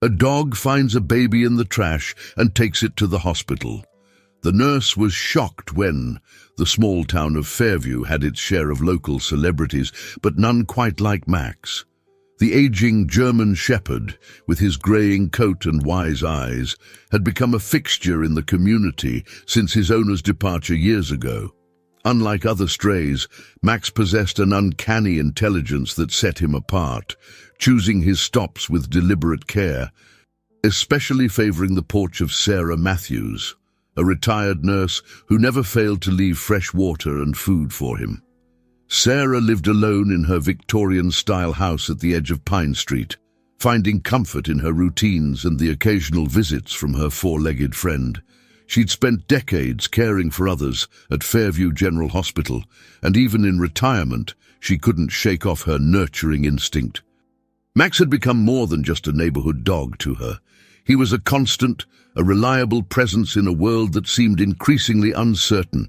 A dog finds a baby in the trash and takes it to the hospital. The nurse was shocked when the small town of Fairview had its share of local celebrities, but none quite like Max. The aging German shepherd, with his greying coat and wise eyes, had become a fixture in the community since his owner's departure years ago. Unlike other strays, Max possessed an uncanny intelligence that set him apart, choosing his stops with deliberate care, especially favouring the porch of Sarah Matthews, a retired nurse who never failed to leave fresh water and food for him. Sarah lived alone in her Victorian-style house at the edge of Pine Street, finding comfort in her routines and the occasional visits from her four-legged friend. She'd spent decades caring for others at Fairview General Hospital, and even in retirement, she couldn't shake off her nurturing instinct. Max had become more than just a neighborhood dog to her. He was a constant, a reliable presence in a world that seemed increasingly uncertain.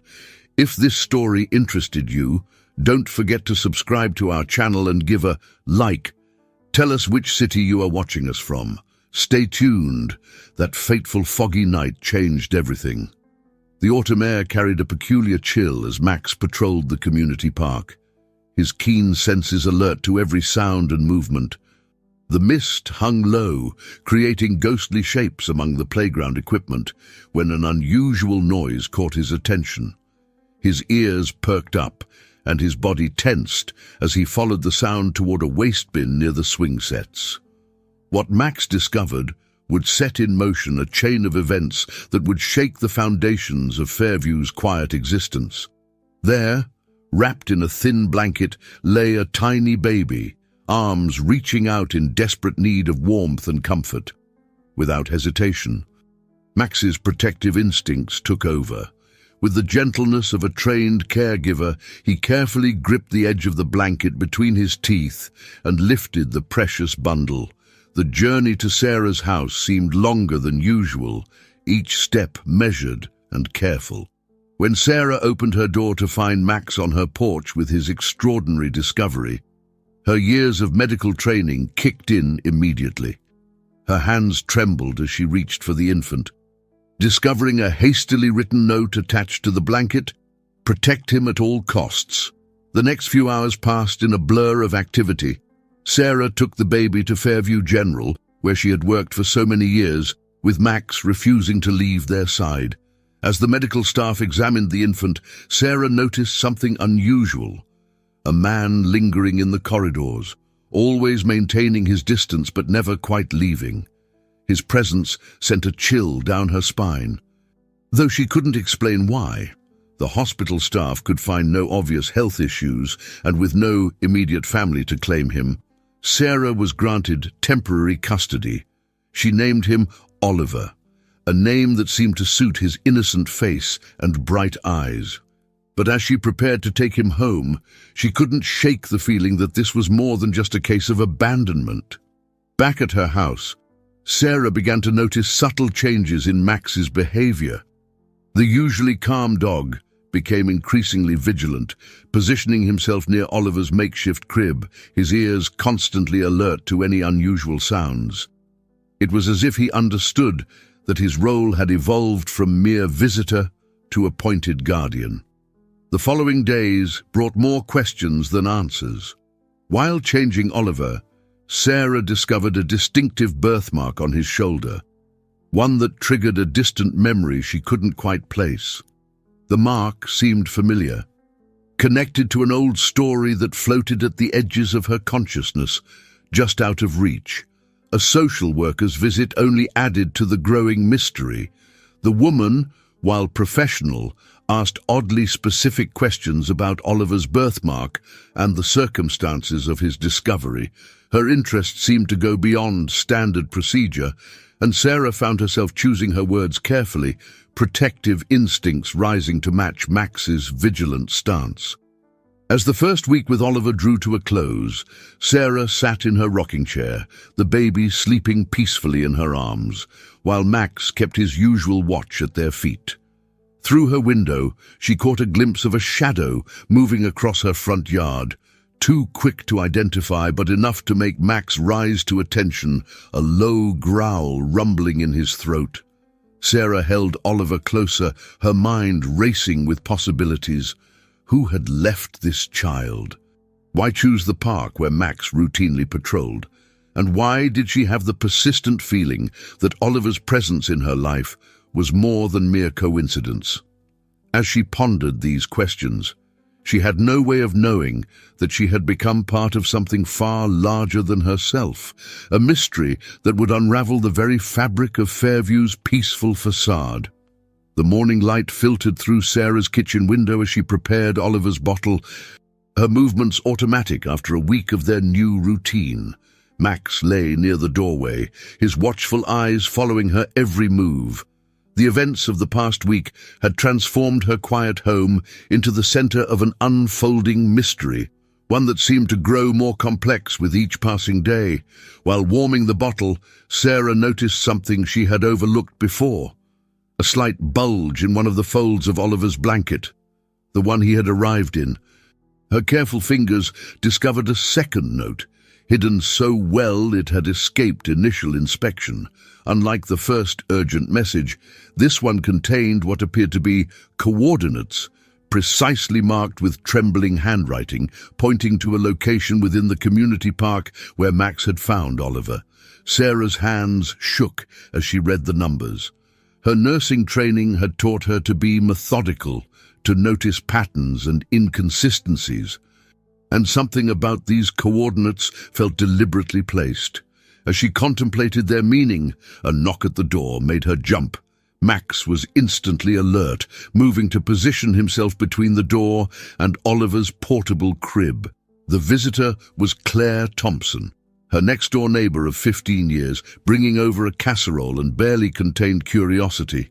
If this story interested you, don't forget to subscribe to our channel and give a like. Tell us which city you are watching us from. Stay tuned. That fateful foggy night changed everything. The autumn air carried a peculiar chill as Max patrolled the community park, his keen senses alert to every sound and movement. The mist hung low, creating ghostly shapes among the playground equipment, when an unusual noise caught his attention. His ears perked up, and his body tensed as he followed the sound toward a waste bin near the swing sets. What Max discovered would set in motion a chain of events that would shake the foundations of Fairview's quiet existence. There, wrapped in a thin blanket, lay a tiny baby, arms reaching out in desperate need of warmth and comfort. Without hesitation, Max's protective instincts took over. With the gentleness of a trained caregiver, he carefully gripped the edge of the blanket between his teeth and lifted the precious bundle. The journey to Sarah's house seemed longer than usual, each step measured and careful. When Sarah opened her door to find Max on her porch with his extraordinary discovery, her years of medical training kicked in immediately. Her hands trembled as she reached for the infant. Discovering a hastily written note attached to the blanket, "Protect him at all costs." The next few hours passed in a blur of activity. Sarah took the baby to Fairview General, where she had worked for so many years, with Max refusing to leave their side. As the medical staff examined the infant, Sarah noticed something unusual. A man lingering in the corridors, always maintaining his distance but never quite leaving. His presence sent a chill down her spine. Though she couldn't explain why, the hospital staff could find no obvious health issues, and with no immediate family to claim him, Sarah was granted temporary custody. She named him Oliver, a name that seemed to suit his innocent face and bright eyes. But as she prepared to take him home, she couldn't shake the feeling that this was more than just a case of abandonment. Back at her house, Sarah began to notice subtle changes in Max's behavior. The usually calm dog became increasingly vigilant, positioning himself near Oliver's makeshift crib, his ears constantly alert to any unusual sounds. It was as if he understood that his role had evolved from mere visitor to appointed guardian. The following days brought more questions than answers. While changing Oliver, Sarah discovered a distinctive birthmark on his shoulder, one that triggered a distant memory she couldn't quite place. The mark seemed familiar, connected to an old story that floated at the edges of her consciousness, just out of reach. A social worker's visit only added to the growing mystery. The woman, while professional, asked oddly specific questions about Oliver's birthmark and the circumstances of his discovery. Her interest seemed to go beyond standard procedure, and Sarah found herself choosing her words carefully, protective instincts rising to match Max's vigilant stance. As the first week with Oliver drew to a close, Sarah sat in her rocking chair, the baby sleeping peacefully in her arms, while Max kept his usual watch at their feet. Through her window, she caught a glimpse of a shadow moving across her front yard, Too quick to identify, but enough to make Max rise to attention, a low growl rumbling in his throat. Sarah held Oliver closer, her mind racing with possibilities. Who had left this child? Why choose the park where Max routinely patrolled? And why did she have the persistent feeling that Oliver's presence in her life was more than mere coincidence? As she pondered these questions, she had no way of knowing that she had become part of something far larger than herself, a mystery that would unravel the very fabric of Fairview's peaceful facade. The morning light filtered through Sarah's kitchen window as she prepared Oliver's bottle, her movements automatic after a week of their new routine. Max lay near the doorway, his watchful eyes following her every move. The events of the past week had transformed her quiet home into the center of an unfolding mystery, one that seemed to grow more complex with each passing day. While warming the bottle, Sarah noticed something she had overlooked before. A slight bulge in one of the folds of Oliver's blanket, the one he had arrived in. Her careful fingers discovered a second note, hidden so well it had escaped initial inspection. Unlike the first urgent message, this one contained what appeared to be coordinates, precisely marked with trembling handwriting, pointing to a location within the community park where Max had found Oliver. Sarah's hands shook as she read the numbers. Her nursing training had taught her to be methodical, to notice patterns and inconsistencies, and something about these coordinates felt deliberately placed. As she contemplated their meaning, a knock at the door made her jump. Max was instantly alert, moving to position himself between the door and Oliver's portable crib. The visitor was Claire Thompson, her next-door neighbor of 15 years, bringing over a casserole and barely contained curiosity.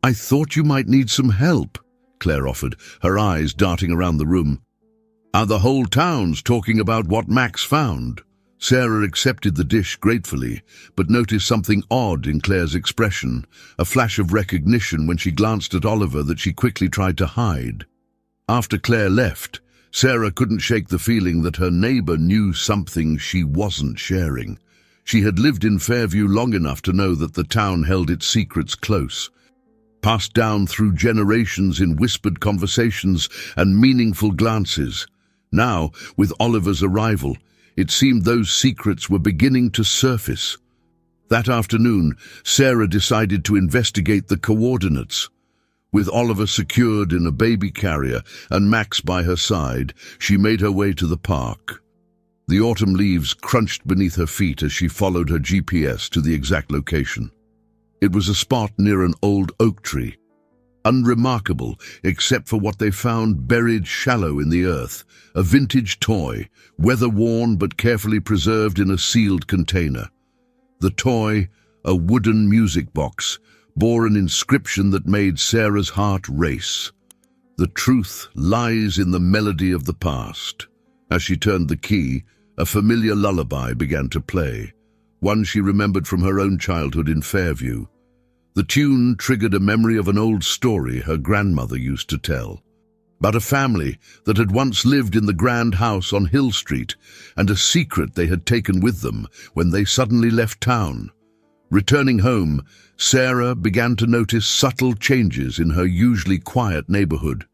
"I thought you might need some help," Claire offered, her eyes darting around the room. "The whole town's talking about what Max found." Sarah accepted the dish gratefully, but noticed something odd in Claire's expression, a flash of recognition when she glanced at Oliver that she quickly tried to hide. After Claire left, Sarah couldn't shake the feeling that her neighbor knew something she wasn't sharing. She had lived in Fairview long enough to know that the town held its secrets close, passed down through generations in whispered conversations and meaningful glances. Now, with Oliver's arrival, it seemed those secrets were beginning to surface. That afternoon, Sarah decided to investigate the coordinates. With Oliver secured in a baby carrier and Max by her side, she made her way to the park. The autumn leaves crunched beneath her feet as she followed her GPS to the exact location. It was a spot near an old oak tree, unremarkable except for what they found buried shallow in the earth, a vintage toy, weather-worn but carefully preserved in a sealed container. The toy, a wooden music box, bore an inscription that made Sarah's heart race. The truth lies in the melody of the past. As she turned the key, a familiar lullaby began to play, one she remembered from her own childhood in Fairview. The tune triggered a memory of an old story her grandmother used to tell, about a family that had once lived in the grand house on Hill Street, and a secret they had taken with them when they suddenly left town. Returning home, Sarah began to notice subtle changes in her usually quiet neighborhood.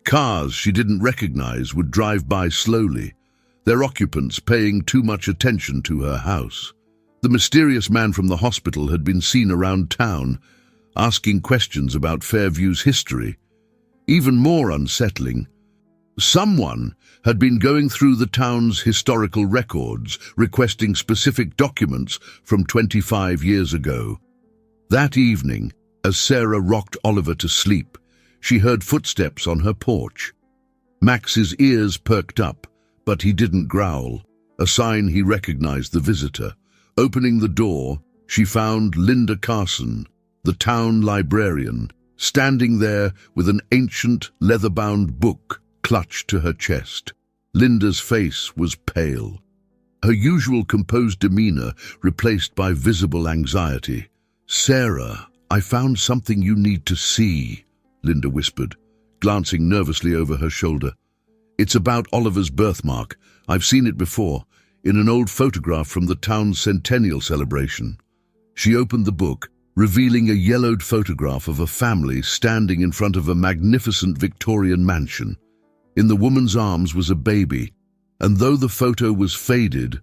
Cars she didn't recognize would drive by slowly, their occupants paying too much attention to her house. The mysterious man from the hospital had been seen around town, asking questions about Fairview's history. Even more unsettling, someone had been going through the town's historical records, requesting specific documents from 25 years ago. That evening, as Sarah rocked Oliver to sleep, she heard footsteps on her porch. Max's ears perked up, but he didn't growl, a sign he recognized the visitor. Opening the door, she found Linda Carson, the town librarian, standing there with an ancient leather-bound book clutched to her chest. Linda's face was pale, her usual composed demeanor replaced by visible anxiety. "Sarah, I found something you need to see," Linda whispered, glancing nervously over her shoulder. It's about Oliver's birthmark. I've seen it before, in an old photograph from the town's centennial celebration. She opened the book, revealing a yellowed photograph of a family standing in front of a magnificent Victorian mansion. In the woman's arms was a baby, and though the photo was faded,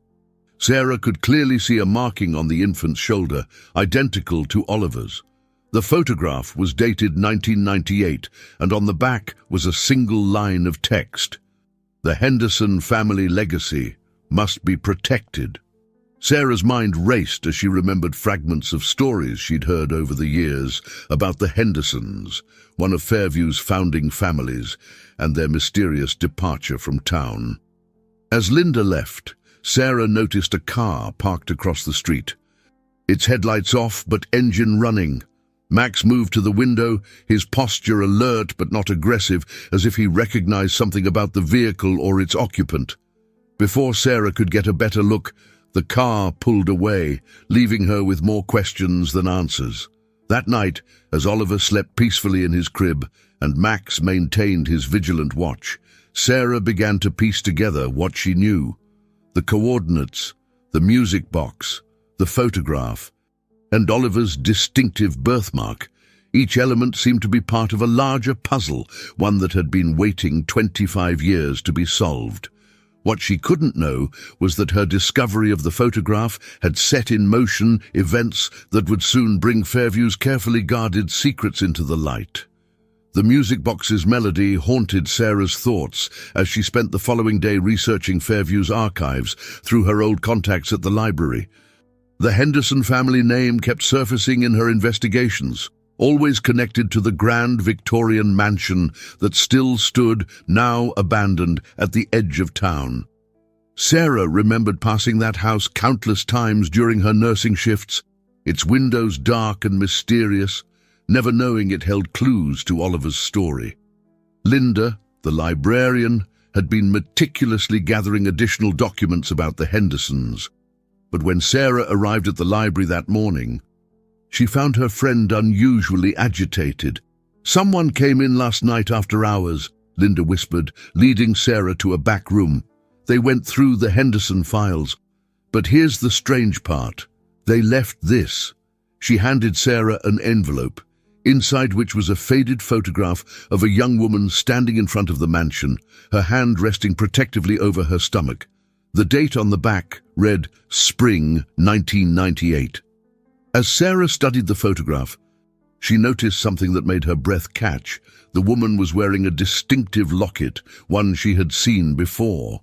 Sarah could clearly see a marking on the infant's shoulder, identical to Oliver's. The photograph was dated 1998, and on the back was a single line of text: "The Henderson family legacy must be protected." Sarah's mind raced as she remembered fragments of stories she'd heard over the years about the Hendersons, one of Fairview's founding families, and their mysterious departure from town. As Linda left, Sarah noticed a car parked across the street. Its headlights off, but engine running. Max moved to the window, his posture alert but not aggressive, as if he recognized something about the vehicle or its occupant. Before Sarah could get a better look, the car pulled away, leaving her with more questions than answers. That night, as Oliver slept peacefully in his crib and Max maintained his vigilant watch, Sarah began to piece together what she knew: the coordinates, the music box, the photograph, and Oliver's distinctive birthmark. Each element seemed to be part of a larger puzzle, one that had been waiting 25 years to be solved. What she couldn't know was that her discovery of the photograph had set in motion events that would soon bring Fairview's carefully guarded secrets into the light. The music box's melody haunted Sarah's thoughts as she spent the following day researching Fairview's archives through her old contacts at the library. The Henderson family name kept surfacing in her investigations, always connected to the grand Victorian mansion that still stood, now abandoned, at the edge of town. Sarah remembered passing that house countless times during her nursing shifts, its windows dark and mysterious, never knowing it held clues to Oliver's story. Linda, the librarian, had been meticulously gathering additional documents about the Hendersons. But when Sarah arrived at the library that morning, she found her friend unusually agitated. "Someone came in last night after hours," Linda whispered, leading Sarah to a back room. "They went through the Henderson files. But here's the strange part. They left this." She handed Sarah an envelope, inside which was a faded photograph of a young woman standing in front of the mansion, her hand resting protectively over her stomach. The date on the back read Spring 1998. As Sarah studied the photograph, she noticed something that made her breath catch. The woman was wearing a distinctive locket, one she had seen before.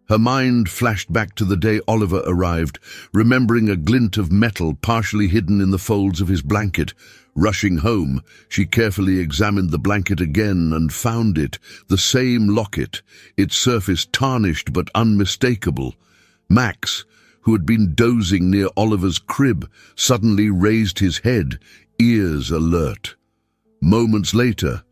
Her mind flashed back to the day Oliver arrived, remembering a glint of metal partially hidden in the folds of his blanket. Rushing home, she carefully examined the blanket again and found it, the same locket, its surface tarnished but unmistakable. Max, who had been dozing near Oliver's crib, suddenly raised his head, ears alert. Moments later,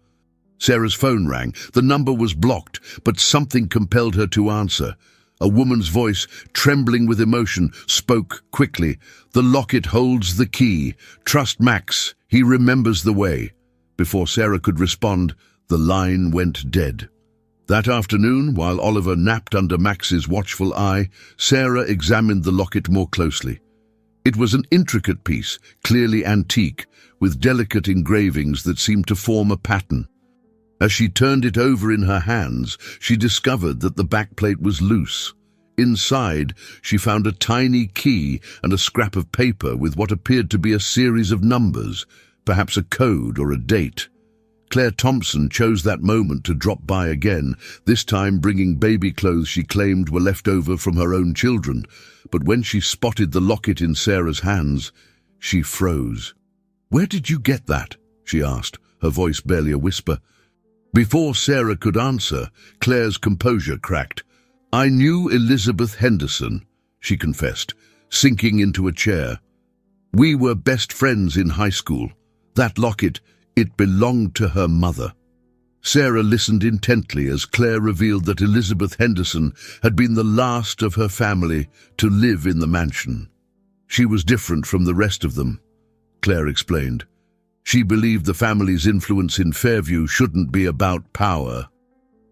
Sarah's phone rang. The number was blocked, but something compelled her to answer. A woman's voice, trembling with emotion, spoke quickly. "The locket holds the key. Trust Max. He remembers the way." Before Sarah could respond, the line went dead. That afternoon, while Oliver napped under Max's watchful eye, Sarah examined the locket more closely. It was an intricate piece, clearly antique, with delicate engravings that seemed to form a pattern. As she turned it over in her hands, she discovered that the backplate was loose. Inside, she found a tiny key and a scrap of paper with what appeared to be a series of numbers, perhaps a code or a date. Claire Thompson chose that moment to drop by again, this time bringing baby clothes she claimed were left over from her own children. But when she spotted the locket in Sarah's hands, she froze. "Where did you get that?" she asked, her voice barely a whisper. Before Sarah could answer, Claire's composure cracked. "I knew Elizabeth Henderson," she confessed, sinking into a chair. "We were best friends in high school. That locket, it belonged to her mother." Sarah listened intently as Claire revealed that Elizabeth Henderson had been the last of her family to live in the mansion. "She was different from the rest of them," Claire explained. "She believed the family's influence in Fairview shouldn't be about power."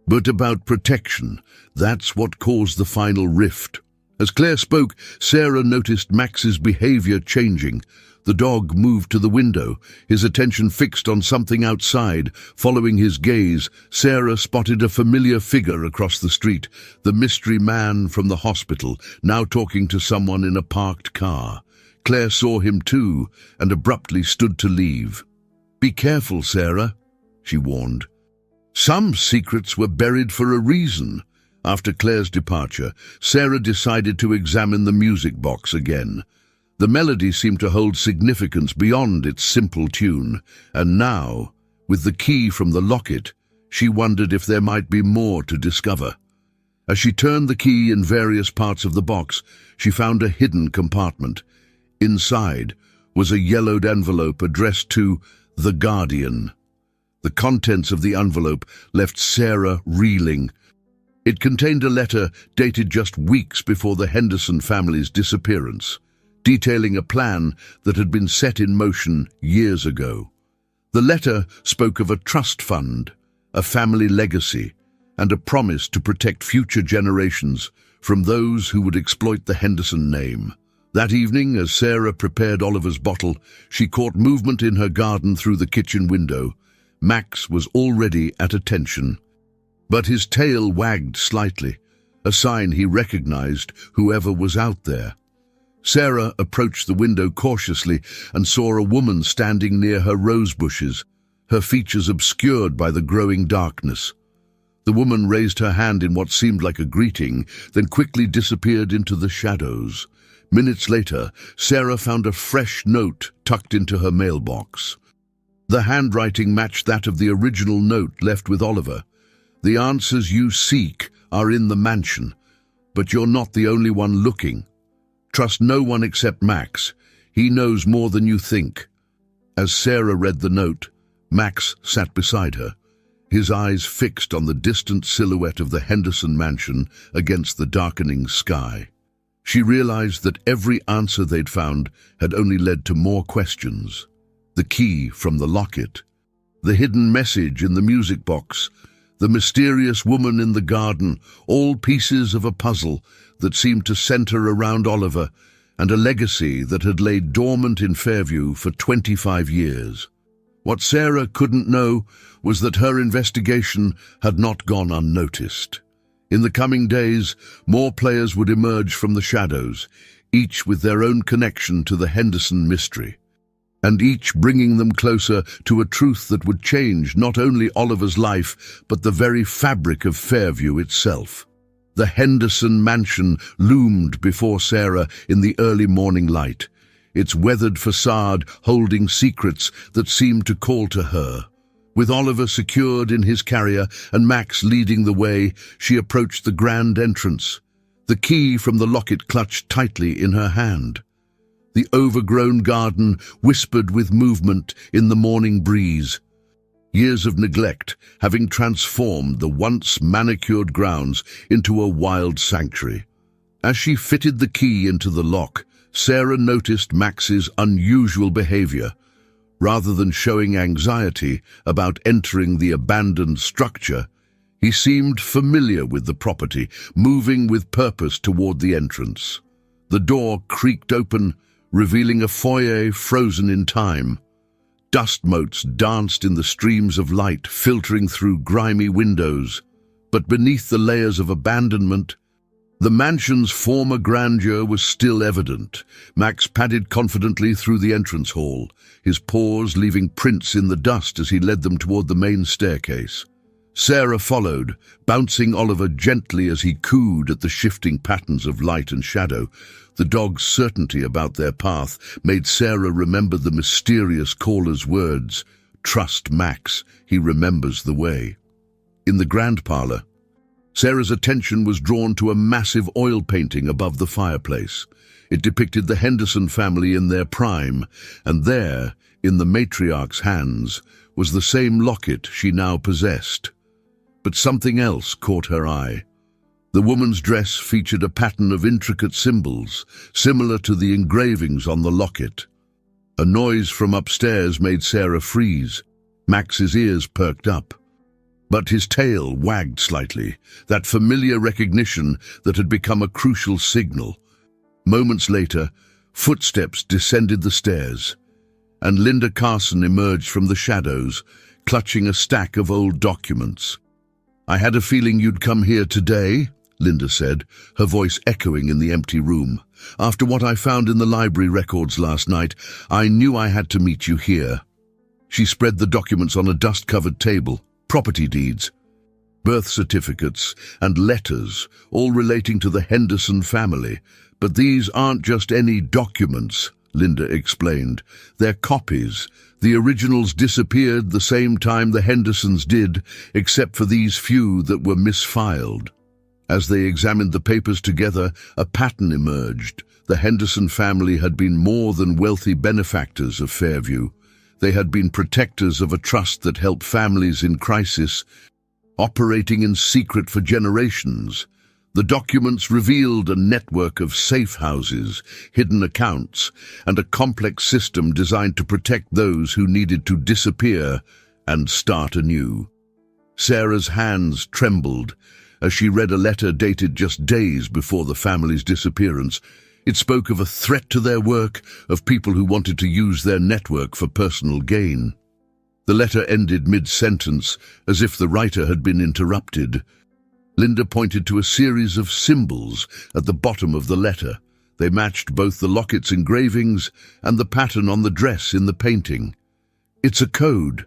But about protection, that's what caused the final rift. As Claire spoke, Sarah noticed Max's behavior changing. The dog moved to the window, his attention fixed on something outside. Following his gaze, Sarah spotted a familiar figure across the street, the mystery man from the hospital, now talking to someone in a parked car. Claire saw him too, and abruptly stood to leave. "Be careful, Sarah," she warned. Some secrets were buried for a reason. After Claire's departure, Sarah decided to examine the music box again. The melody seemed to hold significance beyond its simple tune, and now, with the key from the locket, she wondered if there might be more to discover. As she turned the key in various parts of the box, she found a hidden compartment. Inside was a yellowed envelope addressed to The Guardian. The contents of the envelope left Sarah reeling. It contained a letter dated just weeks before the Henderson family's disappearance, detailing a plan that had been set in motion years ago. The letter spoke of a trust fund, a family legacy, and a promise to protect future generations from those who would exploit the Henderson name. That evening, as Sarah prepared Oliver's bottle, she caught movement in her garden through the kitchen window. Max was already at attention, but his tail wagged slightly, a sign he recognized whoever was out there. Sarah approached the window cautiously and saw a woman standing near her rose bushes, her features obscured by the growing darkness. The woman raised her hand in what seemed like a greeting, then quickly disappeared into the shadows. Minutes later, Sarah found a fresh note tucked into her mailbox. The handwriting matched that of the original note left with Oliver. "The answers you seek are in the mansion, but you're not the only one looking. Trust no one except Max. He knows more than you think." As Sarah read the note, Max sat beside her, his eyes fixed on the distant silhouette of the Henderson mansion against the darkening sky. She realized that every answer they'd found had only led to more questions. The key from the locket, the hidden message in the music box, the mysterious woman in the garden, all pieces of a puzzle that seemed to center around Oliver and a legacy that had laid dormant in Fairview for 25 years. What Sarah couldn't know was that her investigation had not gone unnoticed. In the coming days, more players would emerge from the shadows, each with their own connection to the Henderson mystery, and each bringing them closer to a truth that would change not only Oliver's life, but the very fabric of Fairview itself. The Henderson mansion loomed before Sarah in the early morning light, its weathered facade holding secrets that seemed to call to her. With Oliver secured in his carrier and Max leading the way, she approached the grand entrance, the key from the locket clutched tightly in her hand. The overgrown garden whispered with movement in the morning breeze, years of neglect having transformed the once manicured grounds into a wild sanctuary. As she fitted the key into the lock, Sarah noticed Max's unusual behavior. Rather than showing anxiety about entering the abandoned structure, he seemed familiar with the property, moving with purpose toward the entrance. The door creaked open, revealing a foyer frozen in time. Dust motes danced in the streams of light filtering through grimy windows, but beneath the layers of abandonment, the mansion's former grandeur was still evident. Max padded confidently through the entrance hall, his paws leaving prints in the dust as he led them toward the main staircase. Sarah followed, bouncing Oliver gently as he cooed at the shifting patterns of light and shadow. The dog's certainty about their path made Sarah remember the mysterious caller's words, "Trust Max, he remembers the way." In the grand parlor, Sarah's attention was drawn to a massive oil painting above the fireplace. It depicted the Henderson family in their prime, and there, in the matriarch's hands, was the same locket she now possessed. But something else caught her eye. The woman's dress featured a pattern of intricate symbols, similar to the engravings on the locket. A noise from upstairs made Sarah freeze. Max's ears perked up. But his tail wagged slightly, that familiar recognition that had become a crucial signal. Moments later, footsteps descended the stairs, and Linda Carson emerged from the shadows, clutching a stack of old documents. "I had a feeling you'd come here today," Linda said, her voice echoing in the empty room. "After what I found in the library records last night, I knew I had to meet you here." She spread the documents on a dust-covered table. Property deeds, birth certificates, and letters, all relating to the Henderson family. "But these aren't just any documents," Linda explained. "They're copies. The originals disappeared the same time the Hendersons did, except for these few that were misfiled." As they examined the papers together, a pattern emerged. The Henderson family had been more than wealthy benefactors of Fairview. They had been protectors of a trust that helped families in crisis, operating in secret for generations. The documents revealed a network of safe houses, hidden accounts, and a complex system designed to protect those who needed to disappear and start anew. Sarah's hands trembled as she read a letter dated just days before the family's disappearance. It spoke of a threat to their work, of people who wanted to use their network for personal gain. The letter ended mid-sentence, as if the writer had been interrupted. Linda pointed to a series of symbols at the bottom of the letter. They matched both the locket's engravings and the pattern on the dress in the painting. "It's a code,"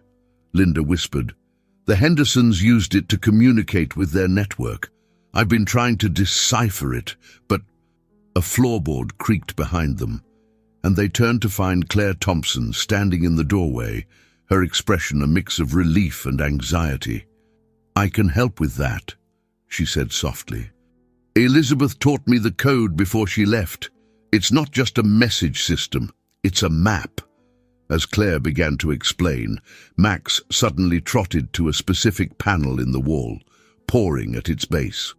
Linda whispered. "The Hendersons used it to communicate with their network. I've been trying to decipher it, but..." A floorboard creaked behind them, and they turned to find Claire Thompson standing in the doorway, her expression a mix of relief and anxiety. "I can help with that," she said softly. "Elizabeth taught me the code before she left. It's not just a message system, it's a map." As Claire began to explain, Max suddenly trotted to a specific panel in the wall, pawing at its base.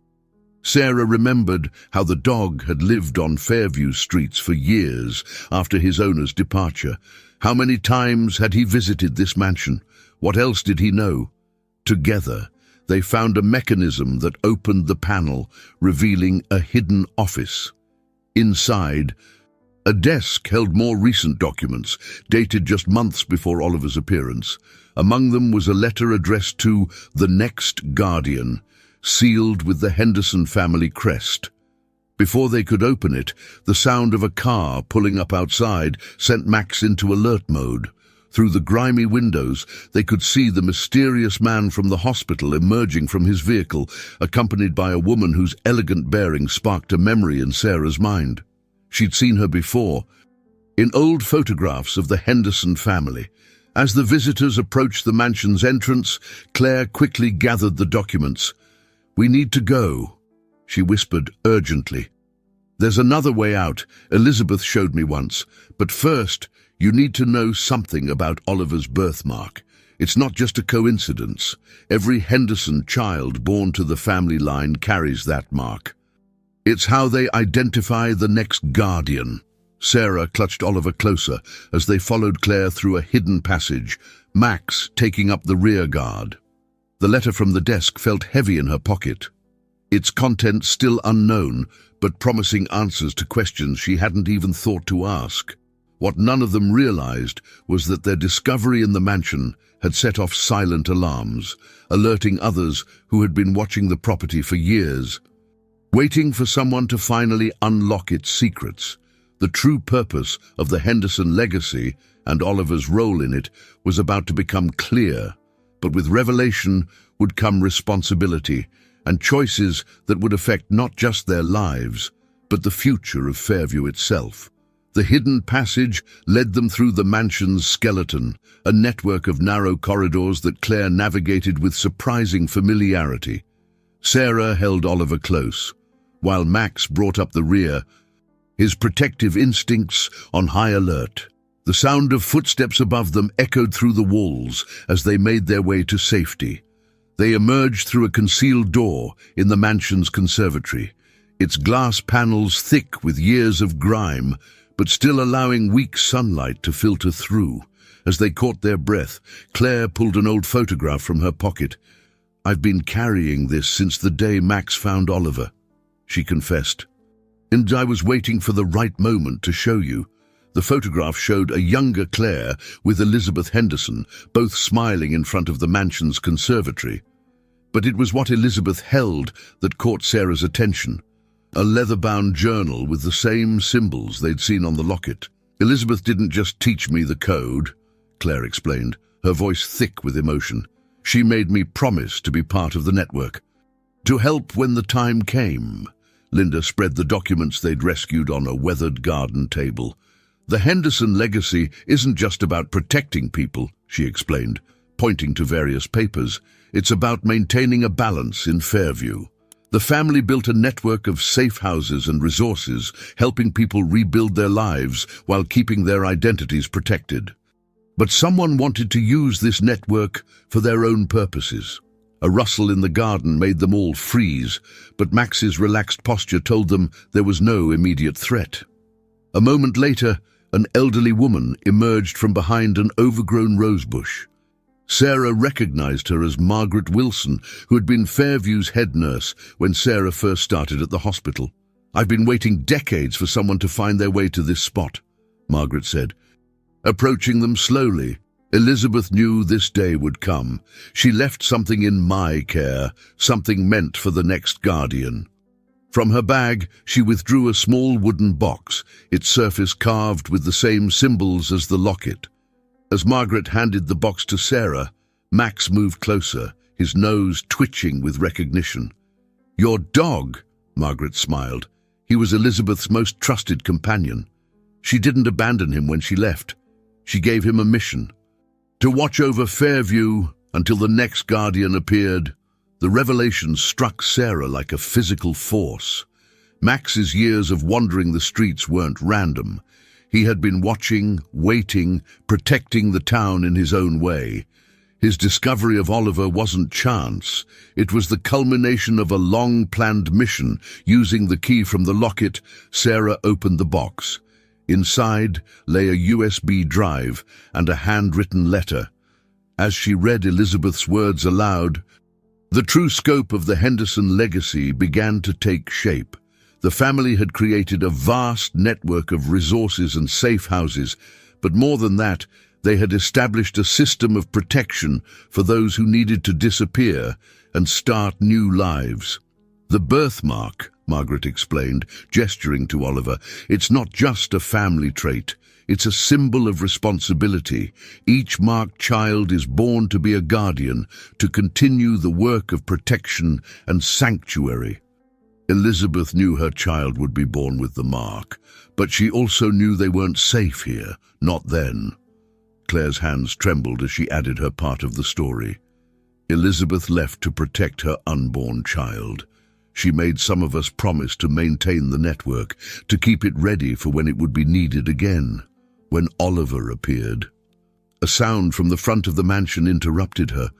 Sarah remembered how the dog had lived on Fairview streets for years after his owner's departure. How many times had he visited this mansion? What else did he know? Together, they found a mechanism that opened the panel, revealing a hidden office. Inside, a desk held more recent documents, dated just months before Oliver's appearance. Among them was a letter addressed to the Next Guardian, sealed with the Henderson family crest. Before they could open it, the sound of a car pulling up outside sent Max into alert mode. Through the grimy windows, they could see the mysterious man from the hospital emerging from his vehicle, accompanied by a woman whose elegant bearing sparked a memory in Sarah's mind. She'd seen her before, in old photographs of the Henderson family. As the visitors approached the mansion's entrance, Claire quickly gathered the documents. "We need to go," she whispered urgently. "There's another way out. Elizabeth showed me once. But first, you need to know something about Oliver's birthmark. It's not just a coincidence. Every Henderson child born to the family line carries that mark. It's how they identify the next guardian." Sarah clutched Oliver closer as they followed Claire through a hidden passage, Max taking up the rear guard. The letter from the desk felt heavy in her pocket, its contents still unknown, but promising answers to questions she hadn't even thought to ask. What none of them realized was that their discovery in the mansion had set off silent alarms, alerting others who had been watching the property for years, waiting for someone to finally unlock its secrets. The true purpose of the Henderson legacy and Oliver's role in it was about to become clear. But with revelation would come responsibility and choices that would affect not just their lives, but the future of Fairview itself. The hidden passage led them through the mansion's skeleton, a network of narrow corridors that Claire navigated with surprising familiarity. Sarah held Oliver close, while Max brought up the rear, his protective instincts on high alert. The sound of footsteps above them echoed through the walls as they made their way to safety. They emerged through a concealed door in the mansion's conservatory, its glass panels thick with years of grime, but still allowing weak sunlight to filter through. As they caught their breath, Claire pulled an old photograph from her pocket. "I've been carrying this since the day Max found Oliver," she confessed. "And I was waiting for the right moment to show you." The photograph showed a younger Claire with Elizabeth Henderson, both smiling in front of the mansion's conservatory. But it was what Elizabeth held that caught Sarah's attention. A leather-bound journal with the same symbols they'd seen on the locket. "Elizabeth didn't just teach me the code," Claire explained, her voice thick with emotion. "She made me promise to be part of the network. To help when the time came." Linda spread the documents they'd rescued on a weathered garden table. "The Henderson legacy isn't just about protecting people," she explained, pointing to various papers. "It's about maintaining a balance in Fairview. The family built a network of safe houses and resources, helping people rebuild their lives while keeping their identities protected. But someone wanted to use this network for their own purposes. A rustle in the garden made them all freeze, but Max's relaxed posture told them there was no immediate threat. A moment later, an elderly woman emerged from behind an overgrown rosebush. Sarah recognized her as Margaret Wilson, who had been Fairview's head nurse when Sarah first started at the hospital. "I've been waiting decades for someone to find their way to this spot," Margaret said. Approaching them slowly, Elizabeth knew this day would come. She left something in my care, something meant for the next guardian. From her bag, she withdrew a small wooden box, its surface carved with the same symbols as the locket. As Margaret handed the box to Sarah, Max moved closer, his nose twitching with recognition. "Your dog," Margaret smiled. "He was Elizabeth's most trusted companion. She didn't abandon him when she left. She gave him a mission: to watch over Fairview until the next guardian appeared." The revelation struck Sarah like a physical force. Max's years of wandering the streets weren't random. He had been watching, waiting, protecting the town in his own way. His discovery of Oliver wasn't chance. It was the culmination of a long-planned mission. Using the key from the locket, Sarah opened the box. Inside lay a USB drive and a handwritten letter. As she read Elizabeth's words aloud, the true scope of the Henderson legacy began to take shape. The family had created a vast network of resources and safe houses, but more than that, they had established a system of protection for those who needed to disappear and start new lives. "The birthmark," Margaret explained, gesturing to Oliver, "it's not just a family trait. It's a symbol of responsibility. Each marked child is born to be a guardian, to continue the work of protection and sanctuary." Elizabeth knew her child would be born with the mark, but she also knew they weren't safe here, not then. Claire's hands trembled as she added her part of the story. "Elizabeth left to protect her unborn child. She made some of us promise to maintain the network, to keep it ready for when it would be needed again." When Oliver appeared, a sound from the front of the mansion interrupted her.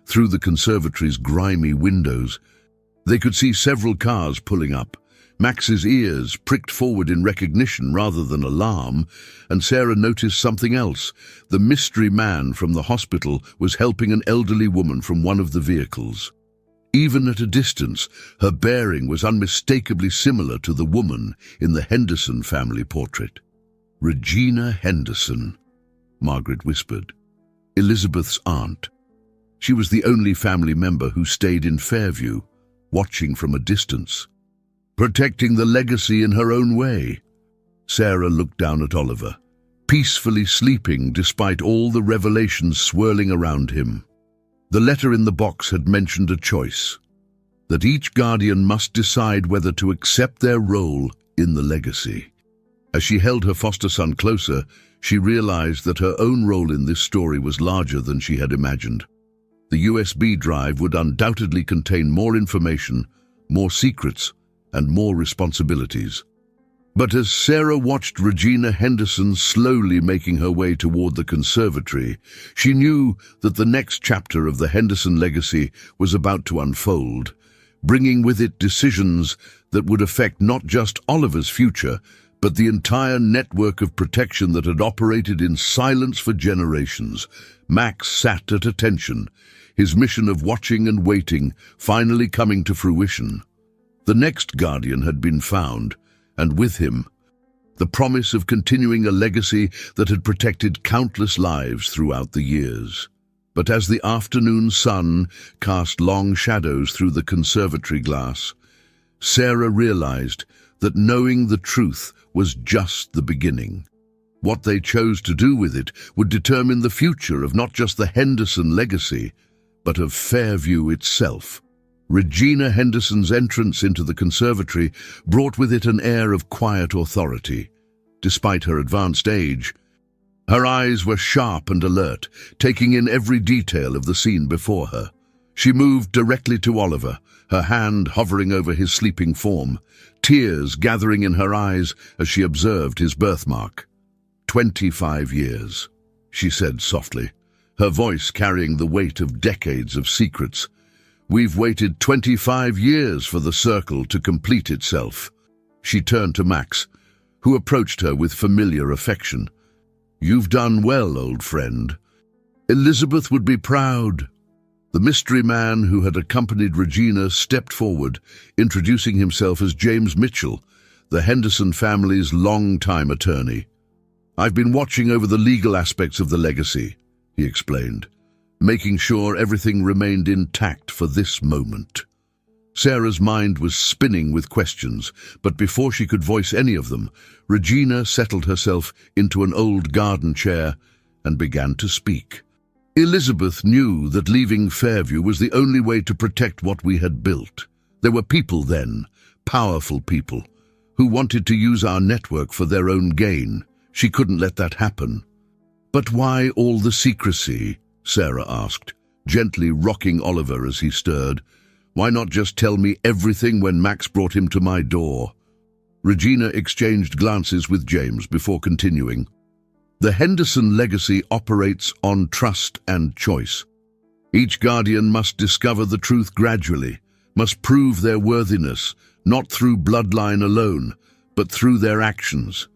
Through the conservatory's grimy windows, they could see several cars pulling up. Max's ears pricked forward in recognition rather than alarm, and Sarah noticed something else. The mystery man from the hospital was helping an elderly woman from one of the vehicles. Even at a distance, her bearing was unmistakably similar to the woman in the Henderson family portrait. "Regina Henderson," Margaret whispered. "Elizabeth's aunt. She was the only family member who stayed in Fairview, watching from a distance, protecting the legacy in her own way." Sarah looked down at Oliver, peacefully sleeping despite all the revelations swirling around him. The letter in the box had mentioned a choice, that each guardian must decide whether to accept their role in the legacy. As she held her foster son closer, she realized that her own role in this story was larger than she had imagined. The USB drive would undoubtedly contain more information, more secrets, and more responsibilities. But as Sarah watched Regina Henderson slowly making her way toward the conservatory, she knew that the next chapter of the Henderson legacy was about to unfold, bringing with it decisions that would affect not just Oliver's future, but the entire network of protection that had operated in silence for generations. Max sat at attention, his mission of watching and waiting finally coming to fruition. The next Guardian had been found, and with him, the promise of continuing a legacy that had protected countless lives throughout the years. But as the afternoon sun cast long shadows through the conservatory glass, Sarah realized that knowing the truth was just the beginning. What they chose to do with it would determine the future of not just the Henderson legacy, but of Fairview itself. Regina Henderson's entrance into the conservatory brought with it an air of quiet authority. Despite her advanced age, her eyes were sharp and alert, taking in every detail of the scene before her. She moved directly to Oliver, her hand hovering over his sleeping form, tears gathering in her eyes as she observed his birthmark. 25 years, she said softly, her voice carrying the weight of decades of secrets. We've waited 25 years for the circle to complete itself. She turned to Max, who approached her with familiar affection. You've done well, old friend. Elizabeth would be proud. The mystery man who had accompanied Regina stepped forward, introducing himself as James Mitchell, the Henderson family's long-time attorney. I've been watching over the legal aspects of the legacy, he explained, making sure everything remained intact for this moment. Sarah's mind was spinning with questions, but before she could voice any of them, Regina settled herself into an old garden chair and began to speak. Elizabeth knew that leaving Fairview was the only way to protect what we had built. There were people then, powerful people, who wanted to use our network for their own gain. She couldn't let that happen. But why all the secrecy? Sarah asked, gently rocking Oliver as he stirred. Why not just tell me everything when Max brought him to my door? Regina exchanged glances with James before continuing. The Henderson legacy operates on trust and choice. Each Guardian must discover the truth gradually, must prove their worthiness, not through bloodline alone, but through their actions.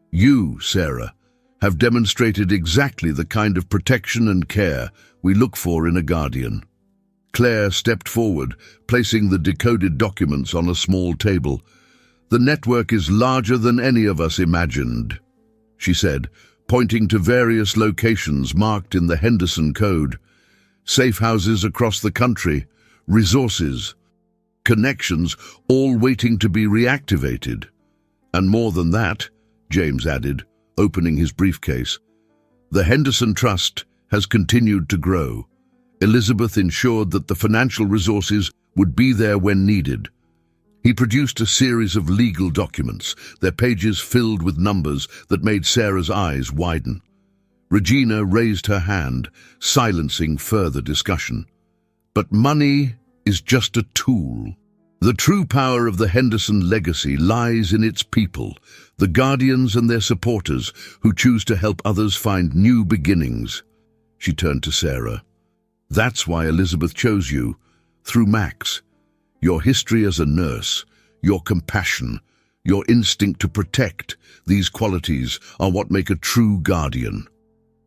You, Sarah, have demonstrated exactly the kind of protection and care we look for in a Guardian. Claire stepped forward, placing the decoded documents on a small table. The network is larger than any of us imagined, she said, pointing to various locations marked in the Henderson Code. Safe houses across the country, resources, connections, all waiting to be reactivated. And more than that, James added, opening his briefcase, the Henderson Trust has continued to grow. Elizabeth ensured that the financial resources would be there when needed. He produced a series of legal documents, their pages filled with numbers that made Sarah's eyes widen. Regina raised her hand, silencing further discussion. But money is just a tool. The true power of the Henderson legacy lies in its people, the Guardians and their supporters who choose to help others find new beginnings. She turned to Sarah. That's why Elizabeth chose you, through Max. Your history as a nurse, your compassion, your instinct to protect, these qualities are what make a true Guardian.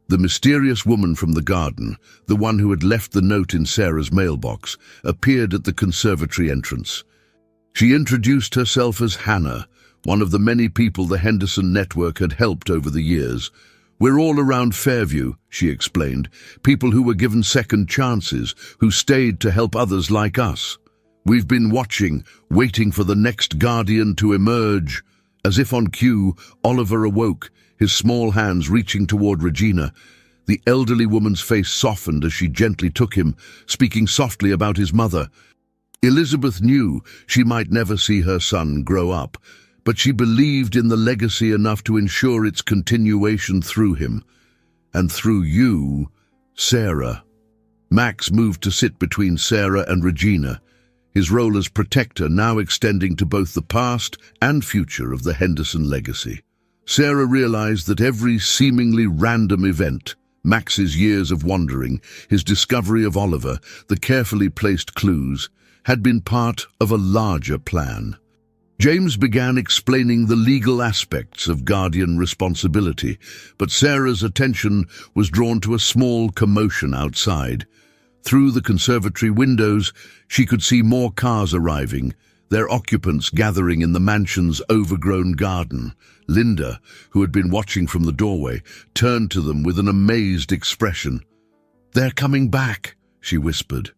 The mysterious woman from the garden, the one who had left the note in Sarah's mailbox, appeared at the conservatory entrance. She introduced herself as Hannah, one of the many people the Henderson network had helped over the years. We're all around Fairview, she explained, people who were given second chances, who stayed to help others like us. We've been watching, waiting for the next Guardian to emerge. As if on cue, Oliver awoke, his small hands reaching toward Regina. The elderly woman's face softened as she gently took him, speaking softly about his mother. Elizabeth knew she might never see her son grow up, but she believed in the legacy enough to ensure its continuation through him. And through you, Sarah. Max moved to sit between Sarah and Regina, his role as protector now extending to both the past and future of the Henderson legacy. Sarah realized that every seemingly random event, Max's years of wandering, his discovery of Oliver, the carefully placed clues, had been part of a larger plan. James began explaining the legal aspects of guardian responsibility, but Sarah's attention was drawn to a small commotion outside. Through the conservatory windows, she could see more cars arriving, their occupants gathering in the mansion's overgrown garden. Linda, who had been watching from the doorway, turned to them with an amazed expression. "They're coming back," she whispered.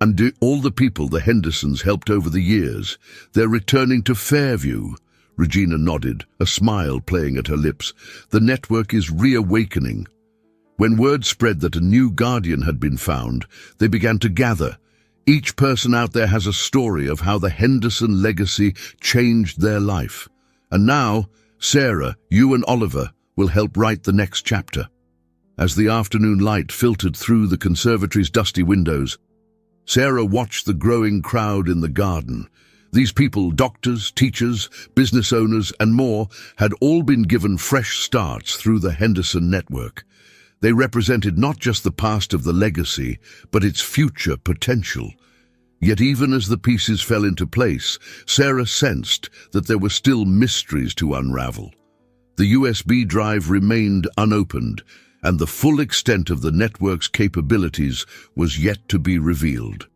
"And all the people the Hendersons helped over the years, they're returning to Fairview." Regina nodded, a smile playing at her lips. "The network is reawakening." When word spread that a new guardian had been found, they began to gather. Each person out there has a story of how the Henderson legacy changed their life. And now, Sarah, you and Oliver will help write the next chapter. As the afternoon light filtered through the conservatory's dusty windows, Sarah watched the growing crowd in the garden. These people, doctors, teachers, business owners, and more, had all been given fresh starts through the Henderson network. They represented not just the past of the legacy, but its future potential. Yet even as the pieces fell into place, Sarah sensed that there were still mysteries to unravel. The USB drive remained unopened, and the full extent of the network's capabilities was yet to be revealed.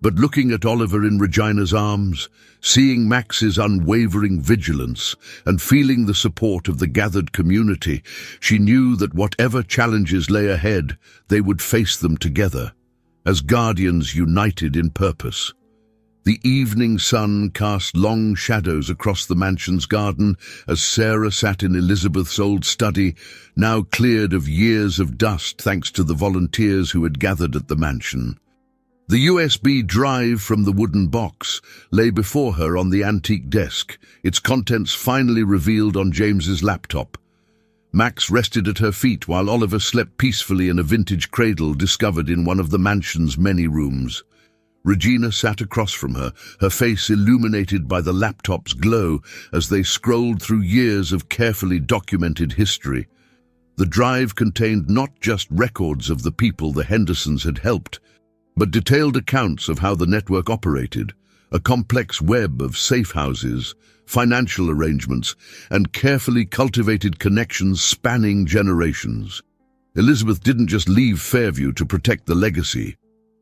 But looking at Oliver in Regina's arms, seeing Max's unwavering vigilance, and feeling the support of the gathered community, she knew that whatever challenges lay ahead, they would face them together, as guardians united in purpose. The evening sun cast long shadows across the mansion's garden as Sarah sat in Elizabeth's old study, now cleared of years of dust thanks to the volunteers who had gathered at the mansion. The USB drive from the wooden box lay before her on the antique desk, its contents finally revealed on James's laptop. Max rested at her feet while Oliver slept peacefully in a vintage cradle discovered in one of the mansion's many rooms. Regina sat across from her, her face illuminated by the laptop's glow as they scrolled through years of carefully documented history. The drive contained not just records of the people the Hendersons had helped, but detailed accounts of how the network operated, a complex web of safe houses, financial arrangements, and carefully cultivated connections spanning generations. Elizabeth didn't just leave Fairview to protect the legacy,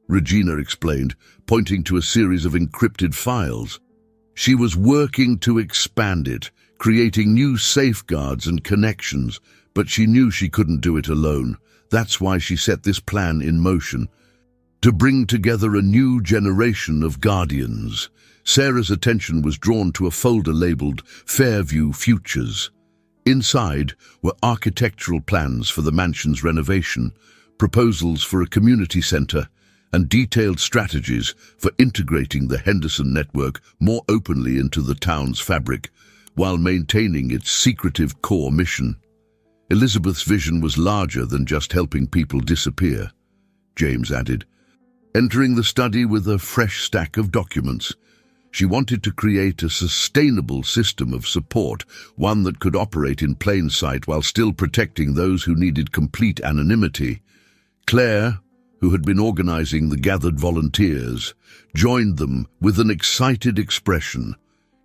Regina explained, pointing to a series of encrypted files. She was working to expand it, creating new safeguards and connections, but she knew she couldn't do it alone. That's why she set this plan in motion. To bring together a new generation of guardians, Sarah's attention was drawn to a folder labeled Fairview Futures. Inside were architectural plans for the mansion's renovation, proposals for a community center, and detailed strategies for integrating the Henderson network more openly into the town's fabric, while maintaining its secretive core mission. Elizabeth's vision was larger than just helping people disappear, James added. Entering the study with a fresh stack of documents, she wanted to create a sustainable system of support, one that could operate in plain sight while still protecting those who needed complete anonymity. Claire, who had been organizing the gathered volunteers, joined them with an excited expression.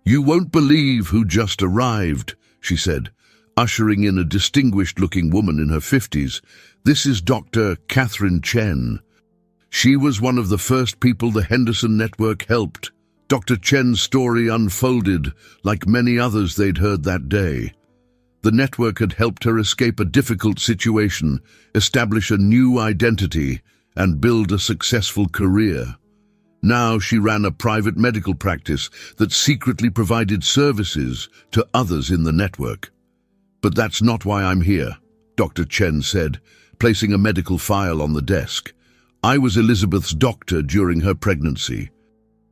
"You won't believe who just arrived," she said, ushering in a distinguished-looking woman in her 50s. "This is Dr. Catherine Chen. She was one of the first people the Henderson network helped." Dr. Chen's story unfolded like many others they'd heard that day. The network had helped her escape a difficult situation, establish a new identity, and build a successful career. Now she ran a private medical practice that secretly provided services to others in the network. "But that's not why I'm here," Dr. Chen said, placing a medical file on the desk. "I was Elizabeth's doctor during her pregnancy.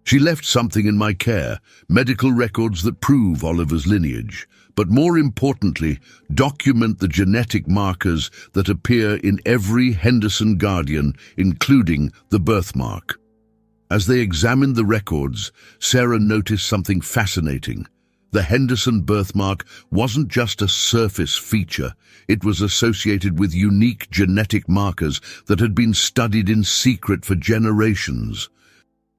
She left something in my care, medical records that prove Oliver's lineage, but more importantly, document the genetic markers that appear in every Henderson guardian, including the birthmark." As they examined the records, Sarah noticed something fascinating. The Henderson birthmark wasn't just a surface feature. It was associated with unique genetic markers that had been studied in secret for generations.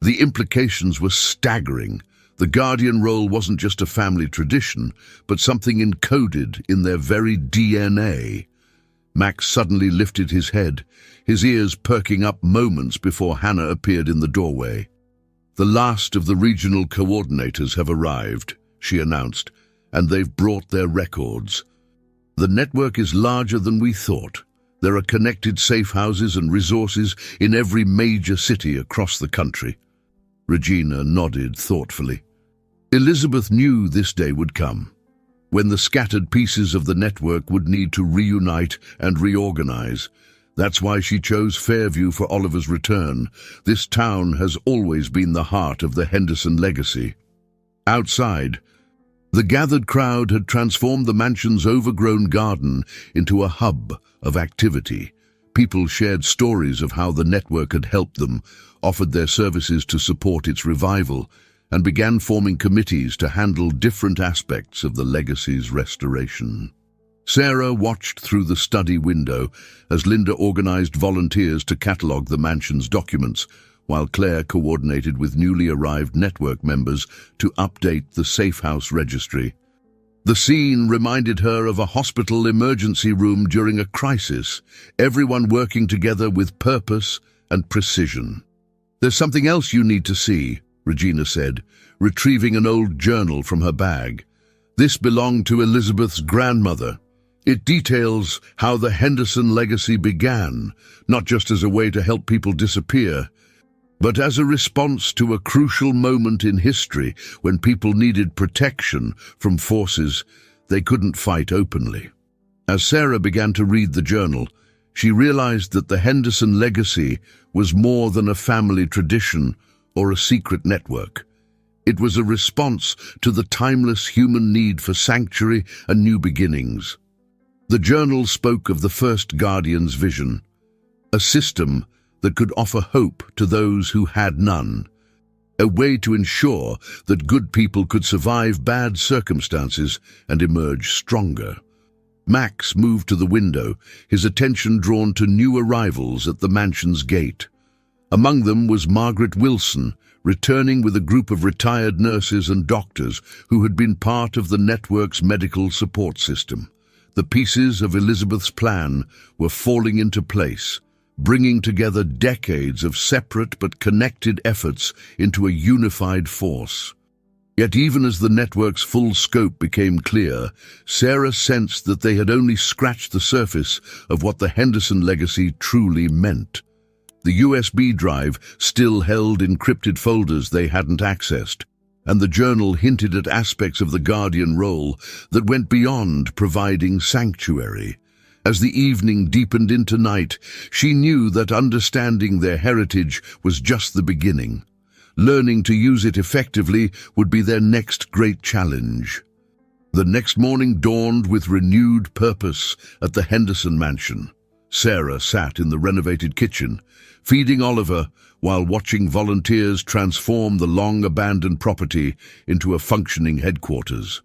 The implications were staggering. The guardian role wasn't just a family tradition, but something encoded in their very DNA. Max suddenly lifted his head, his ears perking up moments before Hannah appeared in the doorway. "The last of the regional coordinators have arrived," she announced, "and they've brought their records. The network is larger than we thought. There are connected safe houses and resources in every major city across the country." Regina nodded thoughtfully. Elizabeth knew this day would come, when the scattered pieces of the network would need to reunite and reorganize. That's why she chose Fairview for Oliver's return. This town has always been the heart of the Henderson legacy. Outside, the gathered crowd had transformed the mansion's overgrown garden into a hub of activity. People shared stories of how the network had helped them, offered their services to support its revival, and began forming committees to handle different aspects of the legacy's restoration. Sarah watched through the study window as Linda organized volunteers to catalogue the mansion's documents, while Claire coordinated with newly arrived network members to update the Safe House registry. The scene reminded her of a hospital emergency room during a crisis, everyone working together with purpose and precision. "There's something else you need to see," Regina said, retrieving an old journal from her bag. This belonged to Elizabeth's grandmother. It details how the Henderson legacy began, not just as a way to help people disappear, but as a response to a crucial moment in history when people needed protection from forces they couldn't fight openly. As Sarah began to read the journal, she realized that the Henderson legacy was more than a family tradition or a secret network. It was a response to the timeless human need for sanctuary and new beginnings. The journal spoke of the first Guardian's vision, a system that could offer hope to those who had none, a way to ensure that good people could survive bad circumstances and emerge stronger. Max moved to the window, his attention drawn to new arrivals at the mansion's gate. Among them was Margaret Wilson, returning with a group of retired nurses and doctors who had been part of the network's medical support system. The pieces of Elizabeth's plan were falling into place, bringing together decades of separate but connected efforts into a unified force. Yet even as the network's full scope became clear, Sarah sensed that they had only scratched the surface of what the Henderson legacy truly meant. The USB drive still held encrypted folders they hadn't accessed, and the journal hinted at aspects of the Guardian role that went beyond providing sanctuary. As the evening deepened into night, she knew that understanding their heritage was just the beginning. Learning to use it effectively would be their next great challenge. The next morning dawned with renewed purpose at the Henderson mansion. Sarah sat in the renovated kitchen, feeding Oliver while watching volunteers transform the long-abandoned property into a functioning headquarters.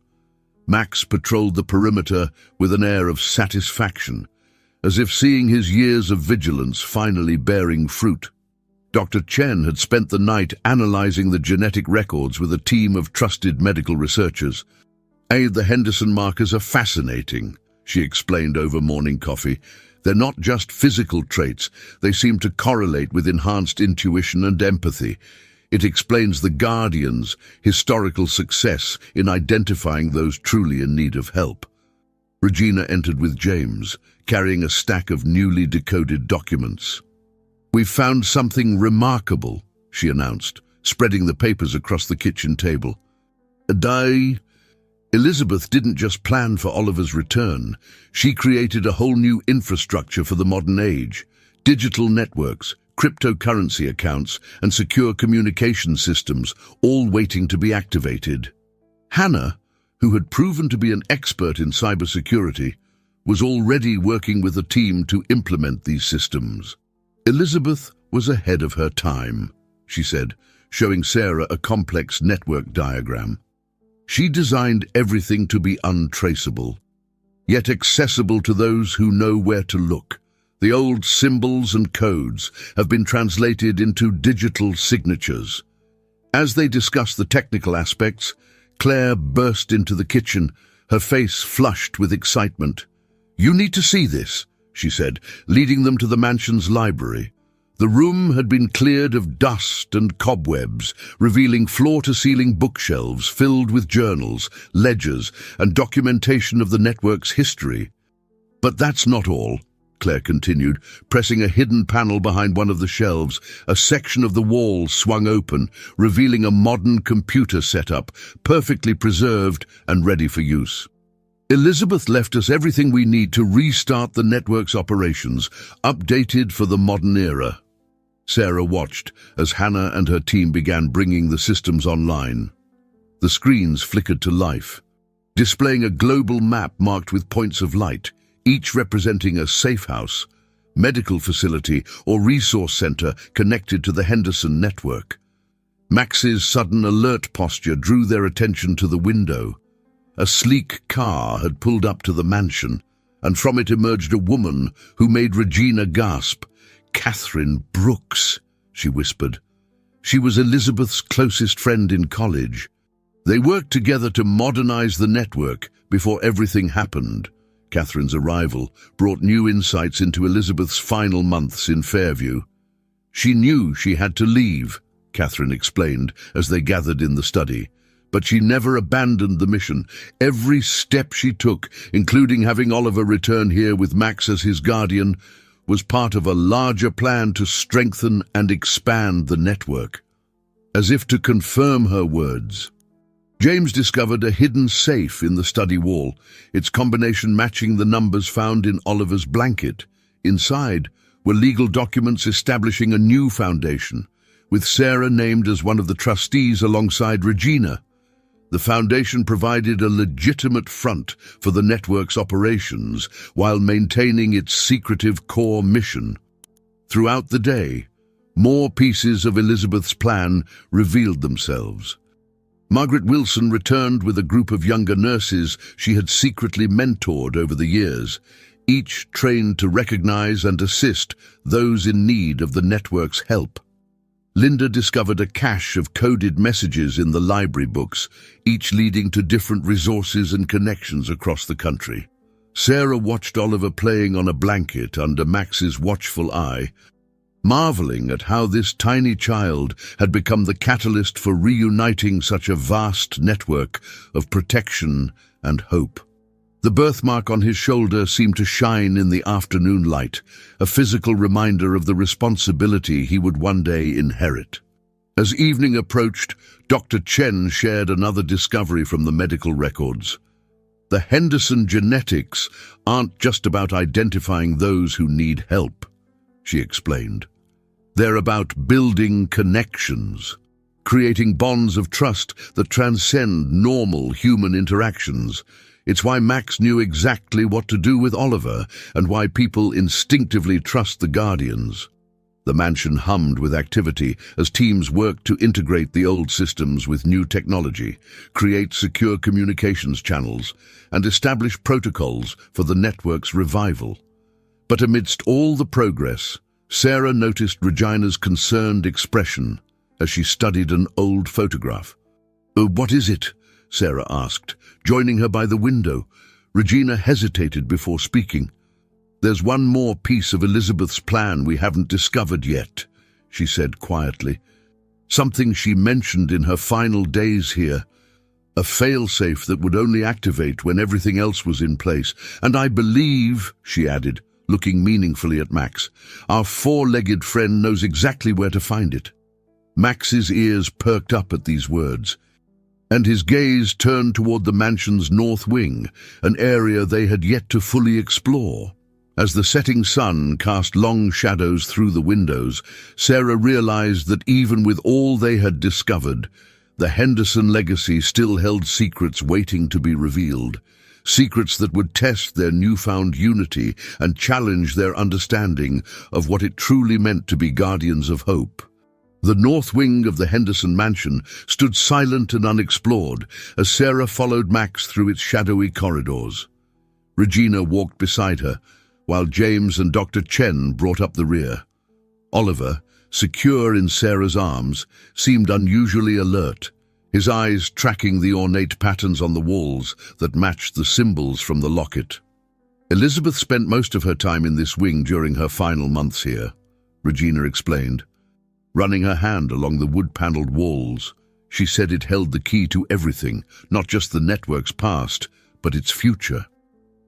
Max patrolled the perimeter with an air of satisfaction, as if seeing his years of vigilance finally bearing fruit. Dr. Chen had spent the night analyzing the genetic records with a team of trusted medical researchers. "The Henderson markers are fascinating," she explained over morning coffee. "They're not just physical traits, they seem to correlate with enhanced intuition and empathy. It explains the Guardian's historical success in identifying those truly in need of help." Regina entered with James, carrying a stack of newly decoded documents. "We've found something remarkable," she announced, spreading the papers across the kitchen table. Elizabeth didn't just plan for Oliver's return. She created a whole new infrastructure for the modern age. Digital networks, cryptocurrency accounts, and secure communication systems, all waiting to be activated. Hannah, who had proven to be an expert in cybersecurity, was already working with a team to implement these systems. Elizabeth was ahead of her time, she said, showing Sarah a complex network diagram. She designed everything to be untraceable, yet accessible to those who know where to look. The old symbols and codes have been translated into digital signatures, As they discussed the technical aspects, Claire burst into the kitchen, her face flushed with excitement. "You need to see this," she said, leading them to the mansion's library. The room had been cleared of dust and cobwebs, revealing floor-to-ceiling bookshelves filled with journals, ledgers, and documentation of the network's history. "But that's not all," Claire continued, pressing a hidden panel behind one of the shelves. A section of the wall swung open, revealing a modern computer setup, perfectly preserved and ready for use. "Elizabeth left us everything we need to restart the network's operations, updated for the modern era." Sarah watched as Hannah and her team began bringing the systems online. The screens flickered to life, displaying a global map marked with points of light, each representing a safe house, medical facility, or resource center connected to the Henderson network. Max's sudden alert posture drew their attention to the window. A sleek car had pulled up to the mansion, and from it emerged a woman who made Regina gasp. "Catherine Brooks," she whispered. She was Elizabeth's closest friend in college. They worked together to modernize the network before everything happened. Catherine's arrival brought new insights into Elizabeth's final months in Fairview. "She knew she had to leave," Catherine explained as they gathered in the study. "But she never abandoned the mission. Every step she took, including having Oliver return here with Max as his guardian, was part of a larger plan to strengthen and expand the network." As if to confirm her words, James discovered a hidden safe in the study wall, its combination matching the numbers found in Oliver's blanket. Inside were legal documents establishing a new foundation, with Sarah named as one of the trustees alongside Regina. The foundation provided a legitimate front for the network's operations while maintaining its secretive core mission. Throughout the day, more pieces of Elizabeth's plan revealed themselves. Margaret Wilson returned with a group of younger nurses she had secretly mentored over the years, each trained to recognize and assist those in need of the network's help. Linda discovered a cache of coded messages in the library books, each leading to different resources and connections across the country. Sarah watched Oliver playing on a blanket under Max's watchful eye, marveling at how this tiny child had become the catalyst for reuniting such a vast network of protection and hope. The birthmark on his shoulder seemed to shine in the afternoon light, a physical reminder of the responsibility he would one day inherit. As evening approached, Dr. Chen shared another discovery from the medical records. The Henderson genetics aren't just about identifying those who need help, she explained. They're about building connections, creating bonds of trust that transcend normal human interactions. It's why Max knew exactly what to do with Oliver and why people instinctively trust the Guardians. The mansion hummed with activity as teams worked to integrate the old systems with new technology, create secure communications channels, and establish protocols for the network's revival. But amidst all the progress, Sarah noticed Regina's concerned expression as she studied an old photograph. "What is it?" Sarah asked, joining her by the window. Regina hesitated before speaking. "There's one more piece of Elizabeth's plan we haven't discovered yet," she said quietly. "Something she mentioned in her final days here. A failsafe that would only activate when everything else was in place. And I believe," she added, looking meaningfully at Max, "our four-legged friend knows exactly where to find it." Max's ears perked up at these words, and his gaze turned toward the mansion's north wing, an area they had yet to fully explore. As the setting sun cast long shadows through the windows, Sarah realized that even with all they had discovered, the Henderson legacy still held secrets waiting to be revealed, secrets that would test their newfound unity and challenge their understanding of what it truly meant to be guardians of hope. The north wing of the Henderson mansion stood silent and unexplored as Sarah followed Max through its shadowy corridors. Regina walked beside her, while James and Dr. Chen brought up the rear. Oliver, secure in Sarah's arms, seemed unusually alert, his eyes tracking the ornate patterns on the walls that matched the symbols from the locket. Elizabeth spent most of her time in this wing during her final months here, Regina explained. Running her hand along the wood-paneled walls, she said it held the key to everything, not just the network's past, but its future.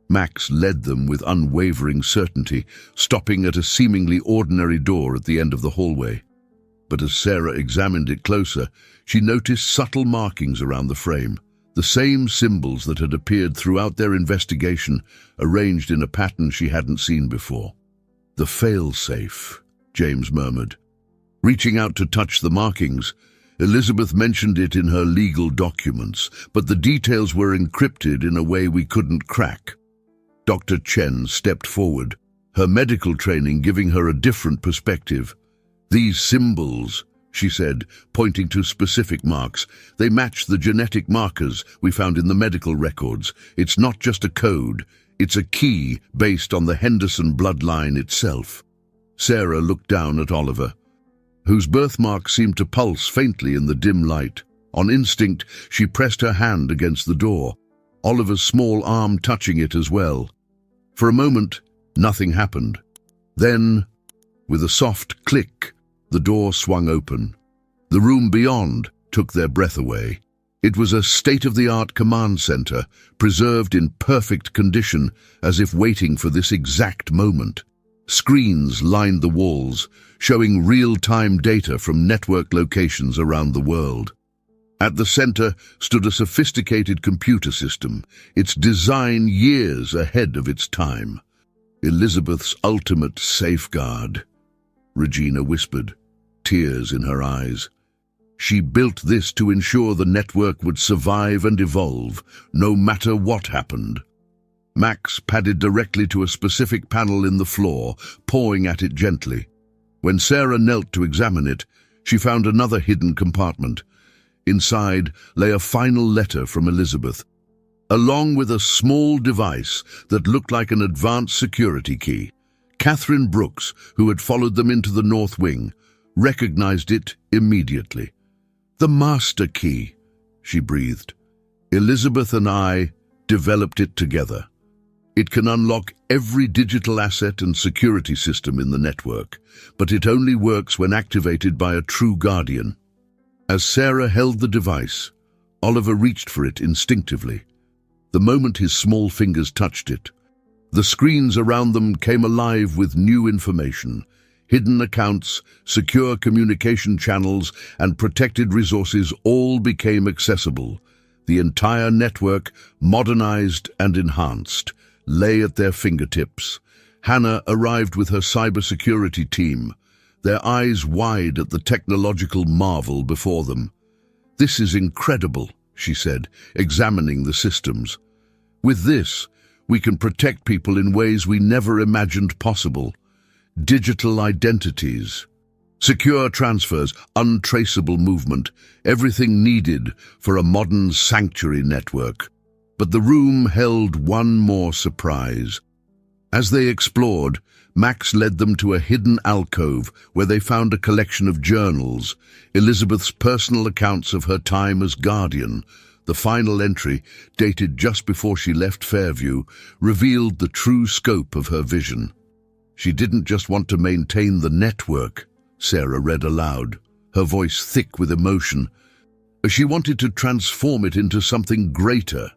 Max led them with unwavering certainty, stopping at a seemingly ordinary door at the end of the hallway. But as Sarah examined it closer, she noticed subtle markings around the frame, the same symbols that had appeared throughout their investigation, arranged in a pattern she hadn't seen before. "The fail-safe," James murmured. Reaching out to touch the markings, Elizabeth mentioned it in her legal documents, but the details were encrypted in a way we couldn't crack. Dr. Chen stepped forward, her medical training giving her a different perspective. "These symbols," she said, pointing to specific marks, "they match the genetic markers we found in the medical records. It's not just a code, it's a key based on the Henderson bloodline itself." Sarah looked down at Oliver, whose birthmark seemed to pulse faintly in the dim light. On instinct, she pressed her hand against the door, Oliver's small arm touching it as well. For a moment, nothing happened. Then, with a soft click, the door swung open. The room beyond took their breath away. It was a state-of-the-art command center, preserved in perfect condition, as if waiting for this exact moment. Screens lined the walls, showing real-time data from network locations around the world. At the center stood a sophisticated computer system, its design years ahead of its time. "Elizabeth's ultimate safeguard," Regina whispered, tears in her eyes. "She built this to ensure the network would survive and evolve, no matter what happened." Max padded directly to a specific panel in the floor, pawing at it gently. When Sarah knelt to examine it, she found another hidden compartment. Inside lay a final letter from Elizabeth, along with a small device that looked like an advanced security key. Catherine Brooks, who had followed them into the North Wing, recognized it immediately. "The master key," she breathed. "Elizabeth and I developed it together. It can unlock every digital asset and security system in the network, but it only works when activated by a true guardian." As Sarah held the device, Oliver reached for it instinctively. The moment his small fingers touched it, the screens around them came alive with new information. Hidden accounts, secure communication channels, and protected resources all became accessible. The entire network, modernized and enhanced, lay at their fingertips. Hannah arrived with her cybersecurity team, their eyes wide at the technological marvel before them. "This is incredible," she said, examining the systems. "With this, we can protect people in ways we never imagined possible. Digital identities, secure transfers, untraceable movement, everything needed for a modern sanctuary network." But the room held one more surprise. As they explored, Max led them to a hidden alcove where they found a collection of journals, Elizabeth's personal accounts of her time as guardian. The final entry, dated just before she left Fairview, revealed the true scope of her vision. "She didn't just want to maintain the network," Sarah read aloud, her voice thick with emotion. "She wanted to transform it into something greater.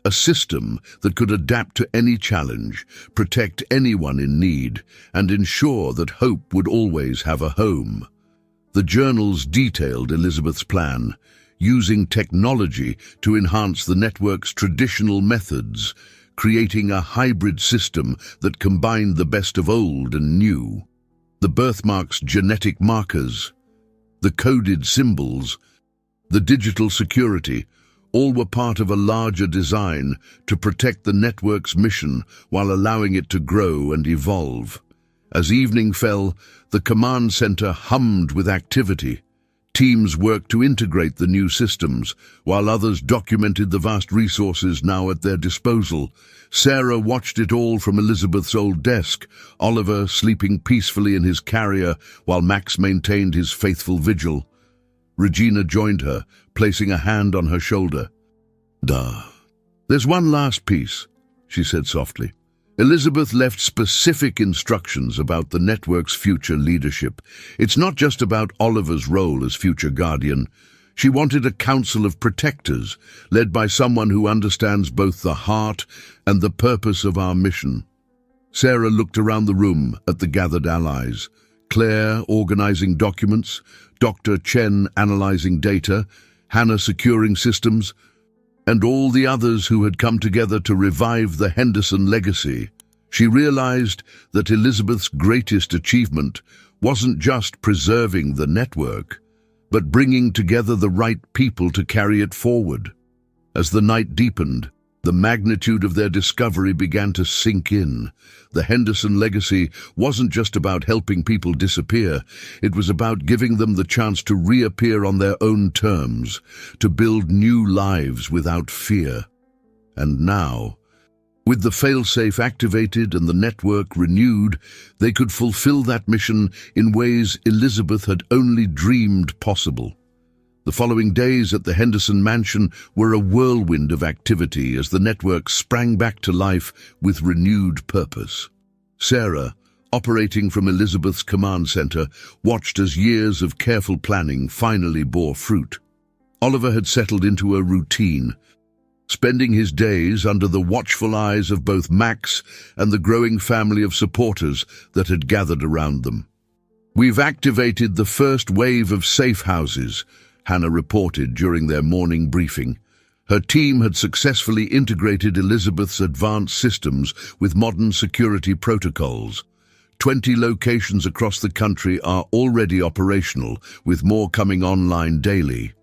A system that could adapt to any challenge, protect anyone in need, and ensure that hope would always have a home." The journals detailed Elizabeth's plan, using technology to enhance the network's traditional methods, creating a hybrid system that combined the best of old and new. The birthmark's genetic markers, the coded symbols, the digital security, all were part of a larger design to protect the network's mission while allowing it to grow and evolve. As evening fell, the command center hummed with activity. Teams worked to integrate the new systems, while others documented the vast resources now at their disposal. Sarah watched it all from Elizabeth's old desk, Oliver sleeping peacefully in his carrier while Max maintained his faithful vigil. Regina joined her, placing a hand on her shoulder. "There's one last piece," she said softly. Elizabeth left specific instructions about the network's future leadership. It's not just about Oliver's role as future guardian. She wanted a council of protectors, led by someone who understands both the heart and the purpose of our mission. Sarah looked around the room at the gathered allies. Claire organizing documents, Dr. Chen analyzing data, Hannah securing systems, and all the others who had come together to revive the Henderson legacy. She realized that Elizabeth's greatest achievement wasn't just preserving the network, but bringing together the right people to carry it forward. As the night deepened, the magnitude of their discovery began to sink in. The Henderson legacy wasn't just about helping people disappear. It was about giving them the chance to reappear on their own terms, to build new lives without fear. And now, with the failsafe activated and the network renewed, they could fulfill that mission in ways Elizabeth had only dreamed possible. The following days at the Henderson mansion were a whirlwind of activity as the network sprang back to life with renewed purpose. Sarah, operating from Elizabeth's command center, watched as years of careful planning finally bore fruit. Oliver had settled into a routine, spending his days under the watchful eyes of both Max and the growing family of supporters that had gathered around them. "We've activated the first wave of safe houses," Hannah reported during their morning briefing. Her team had successfully integrated Elizabeth's advanced systems with modern security protocols. 20 locations across the country are already operational, with more coming online daily.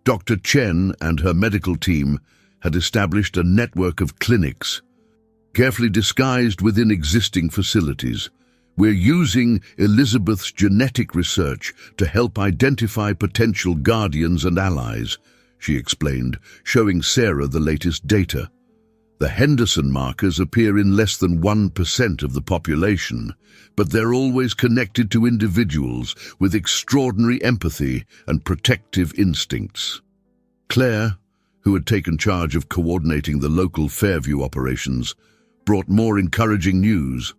Dr. Chen and her medical team had established a network of clinics, carefully disguised within existing facilities. "We're using Elizabeth's genetic research to help identify potential guardians and allies," she explained, showing Sarah the latest data. The Henderson markers appear in less than 1% of the population, but they're always connected to individuals with extraordinary empathy and protective instincts. Claire, who had taken charge of coordinating the local Fairview operations, brought more encouraging news.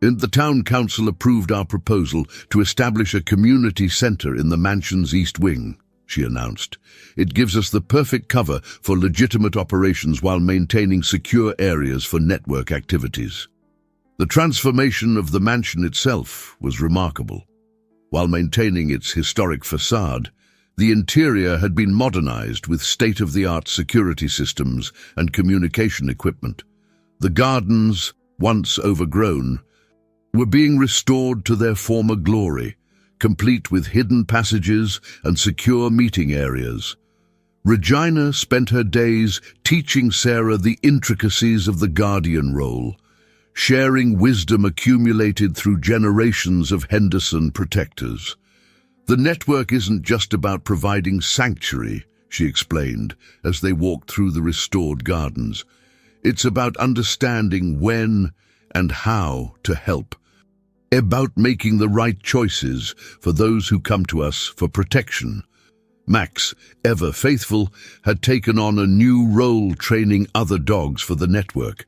The town council approved our proposal to establish a community center in the mansion's east wing, she announced. "It gives us the perfect cover for legitimate operations while maintaining secure areas for network activities." The transformation of the mansion itself was remarkable. While maintaining its historic facade, the interior had been modernized with state-of-the-art security systems and communication equipment. The gardens, once overgrown, were being restored to their former glory, complete with hidden passages and secure meeting areas. Regina spent her days teaching Sarah the intricacies of the guardian role, sharing wisdom accumulated through generations of Henderson protectors. "The network isn't just about providing sanctuary," she explained as they walked through the restored gardens. "It's about understanding when and how to help, about making the right choices for those who come to us for protection." Max, ever faithful, had taken on a new role training other dogs for the network.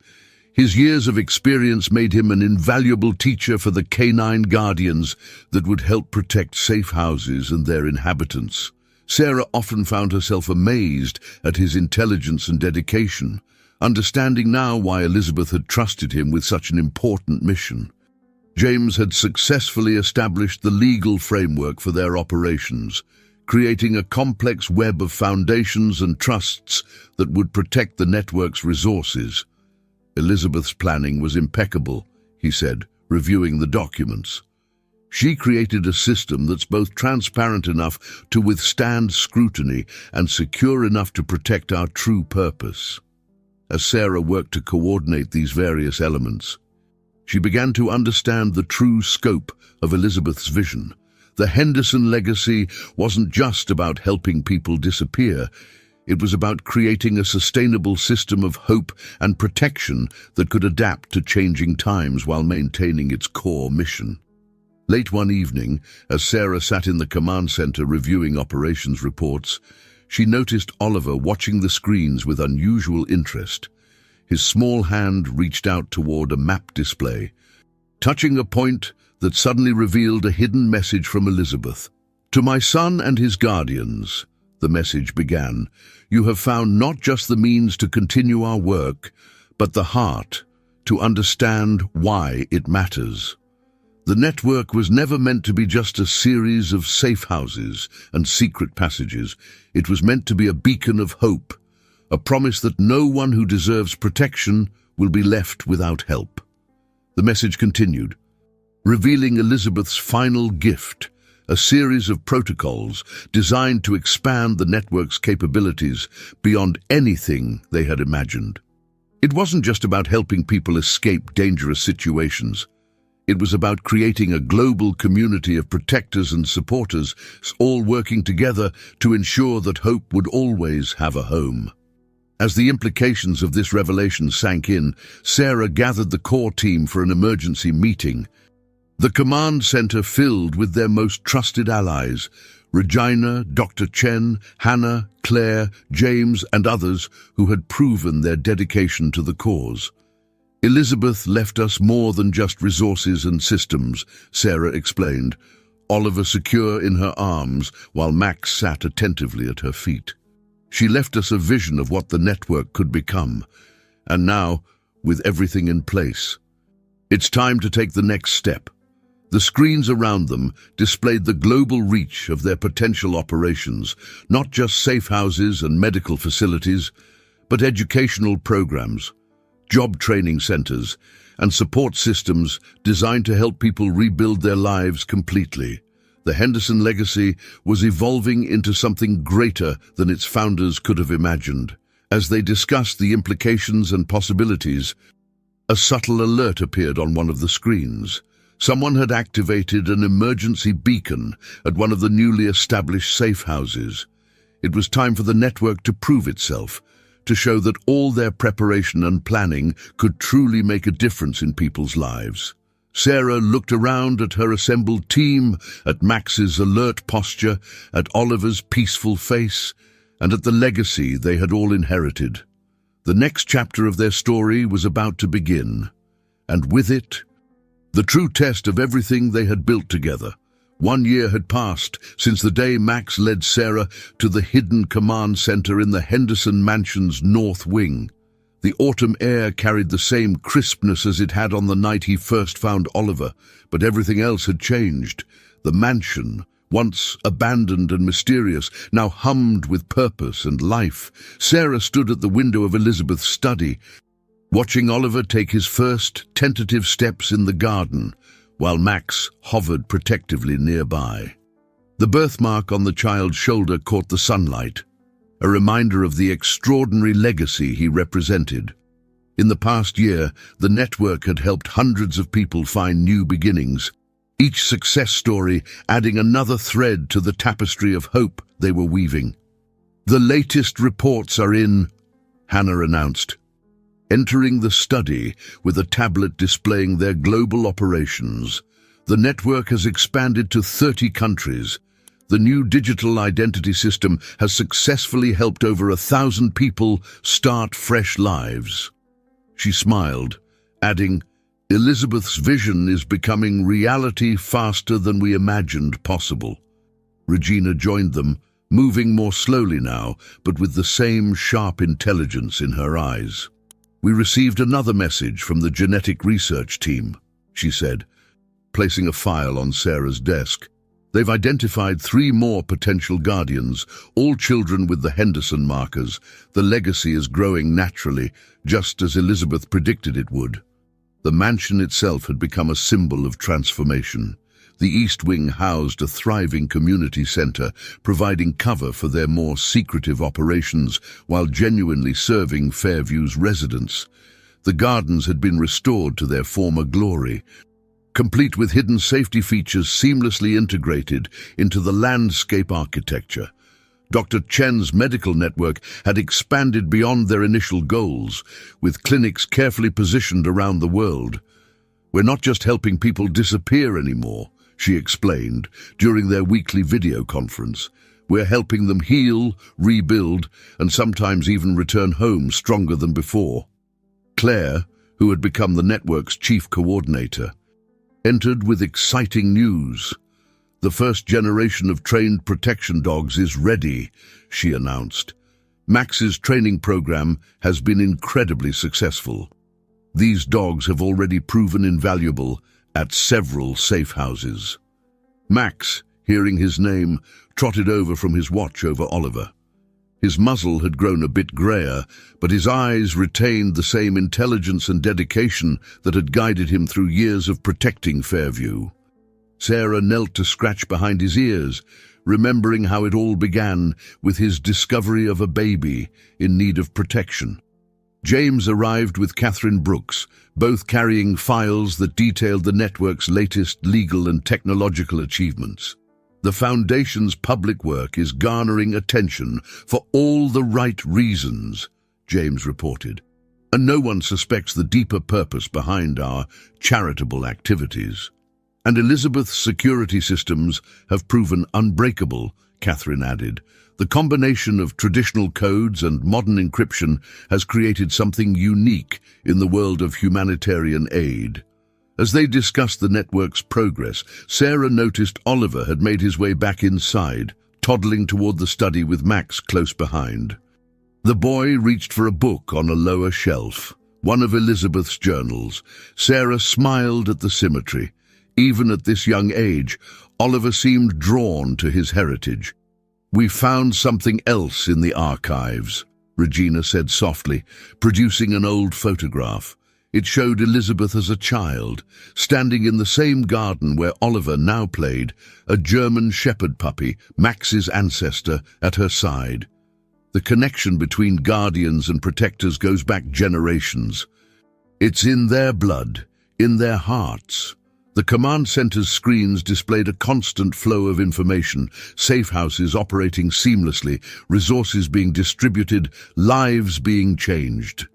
His years of experience made him an invaluable teacher for the canine guardians that would help protect safe houses and their inhabitants. Sarah often found herself amazed at his intelligence and dedication, understanding now why Elizabeth had trusted him with such an important mission. James had successfully established the legal framework for their operations, creating a complex web of foundations and trusts that would protect the network's resources. Elizabeth's planning was impeccable, he said, reviewing the documents. She created a system that's both transparent enough to withstand scrutiny and secure enough to protect our true purpose. As Sarah worked to coordinate these various elements, she began to understand the true scope of Elizabeth's vision. The Henderson legacy wasn't just about helping people disappear. It was about creating a sustainable system of hope and protection that could adapt to changing times while maintaining its core mission. Late one evening, as Sarah sat in the command center reviewing operations reports, she noticed Oliver watching the screens with unusual interest. His small hand reached out toward a map display, touching a point that suddenly revealed a hidden message from Elizabeth. "To my son and his guardians," the message began, "you have found not just the means to continue our work, but the heart to understand why it matters." The network was never meant to be just a series of safe houses and secret passages. It was meant to be a beacon of hope, a promise that no one who deserves protection will be left without help. The message continued, revealing Elizabeth's final gift, a series of protocols designed to expand the network's capabilities beyond anything they had imagined. It wasn't just about helping people escape dangerous situations. It was about creating a global community of protectors and supporters, all working together to ensure that hope would always have a home. As the implications of this revelation sank in, Sarah gathered the core team for an emergency meeting. The command center filled with their most trusted allies, Regina, Dr. Chen, Hannah, Claire, James, and others who had proven their dedication to the cause. "Elizabeth left us more than just resources and systems," Sarah explained, Oliver secure in her arms while Max sat attentively at her feet. "She left us a vision of what the network could become, and now, with everything in place, it's time to take the next step." The screens around them displayed the global reach of their potential operations, not just safe houses and medical facilities, but educational programs, job training centers, and support systems designed to help people rebuild their lives completely. The Henderson legacy was evolving into something greater than its founders could have imagined. As they discussed the implications and possibilities, a subtle alert appeared on one of the screens. Someone had activated an emergency beacon at one of the newly established safe houses. It was time for the network to prove itself, to show that all their preparation and planning could truly make a difference in people's lives. Sarah looked around at her assembled team, at Max's alert posture, at Oliver's peaceful face, and at the legacy they had all inherited. The next chapter of their story was about to begin, and with it, the true test of everything they had built together. 1 year had passed since the day Max led Sarah to the hidden command center in the Henderson Mansion's north wing. The autumn air carried the same crispness as it had on the night he first found Oliver, but everything else had changed. The mansion, once abandoned and mysterious, now hummed with purpose and life. Sarah stood at the window of Elizabeth's study, watching Oliver take his first tentative steps in the garden, while Max hovered protectively nearby. The birthmark on the child's shoulder caught the sunlight, a reminder of the extraordinary legacy he represented. In the past year, the network had helped hundreds of people find new beginnings, each success story adding another thread to the tapestry of hope they were weaving. "The latest reports are in," Hannah announced, entering the study with a tablet displaying their global operations. The network has expanded to 30 countries. The new digital identity system has successfully helped over 1,000 people start fresh lives. She smiled, adding, "Elizabeth's vision is becoming reality faster than we imagined possible." Regina joined them, moving more slowly now, but with the same sharp intelligence in her eyes. "We received another message from the genetic research team," she said, placing a file on Sarah's desk. "They've identified 3 more potential guardians, all children with the Henderson markers. The legacy is growing naturally, just as Elizabeth predicted it would." The mansion itself had become a symbol of transformation. The East Wing housed a thriving community center, providing cover for their more secretive operations while genuinely serving Fairview's residents. The gardens had been restored to their former glory, complete with hidden safety features seamlessly integrated into the landscape architecture. Dr. Chen's medical network had expanded beyond their initial goals, with clinics carefully positioned around the world. "We're not just helping people disappear anymore," she explained during their weekly video conference. "We're helping them heal, rebuild, and sometimes even return home stronger than before." Claire, who had become the network's chief coordinator, entered with exciting news. "The first generation of trained protection dogs is ready," she announced. "Max's training program has been incredibly successful. These dogs have already proven invaluable at several safe houses." Max, hearing his name, trotted over from his watch over Oliver. His muzzle had grown a bit grayer, but his eyes retained the same intelligence and dedication that had guided him through years of protecting Fairview. Sarah knelt to scratch behind his ears, remembering how it all began with his discovery of a baby in need of protection. James arrived with Catherine Brooks, both carrying files that detailed the network's latest legal and technological achievements. "The Foundation's public work is garnering attention for all the right reasons," James reported, "and no one suspects the deeper purpose behind our charitable activities. And Elizabeth's security systems have proven unbreakable," Catherine added. "The combination of traditional codes and modern encryption has created something unique in the world of humanitarian aid." As they discussed the network's progress, Sarah noticed Oliver had made his way back inside, toddling toward the study with Max close behind. The boy reached for a book on a lower shelf, one of Elizabeth's journals. Sarah smiled at the symmetry. Even at this young age, Oliver seemed drawn to his heritage. "We found something else in the archives," Regina said softly, producing an old photograph. It showed Elizabeth as a child, standing in the same garden where Oliver now played, a German shepherd puppy, Max's ancestor, at her side. The connection between guardians and protectors goes back generations. It's in their blood, in their hearts. The command center's screens displayed a constant flow of information, safe houses operating seamlessly, resources being distributed, lives being changed.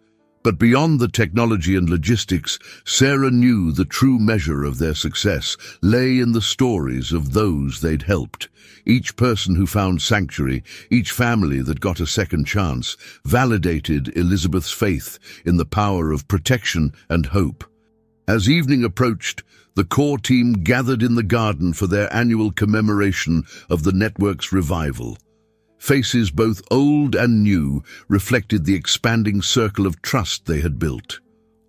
But beyond the technology and logistics, Sarah knew the true measure of their success lay in the stories of those they'd helped. Each person who found sanctuary, each family that got a second chance, validated Elizabeth's faith in the power of protection and hope. As evening approached, the core team gathered in the garden for their annual commemoration of the network's revival. Faces both old and new reflected the expanding circle of trust they had built.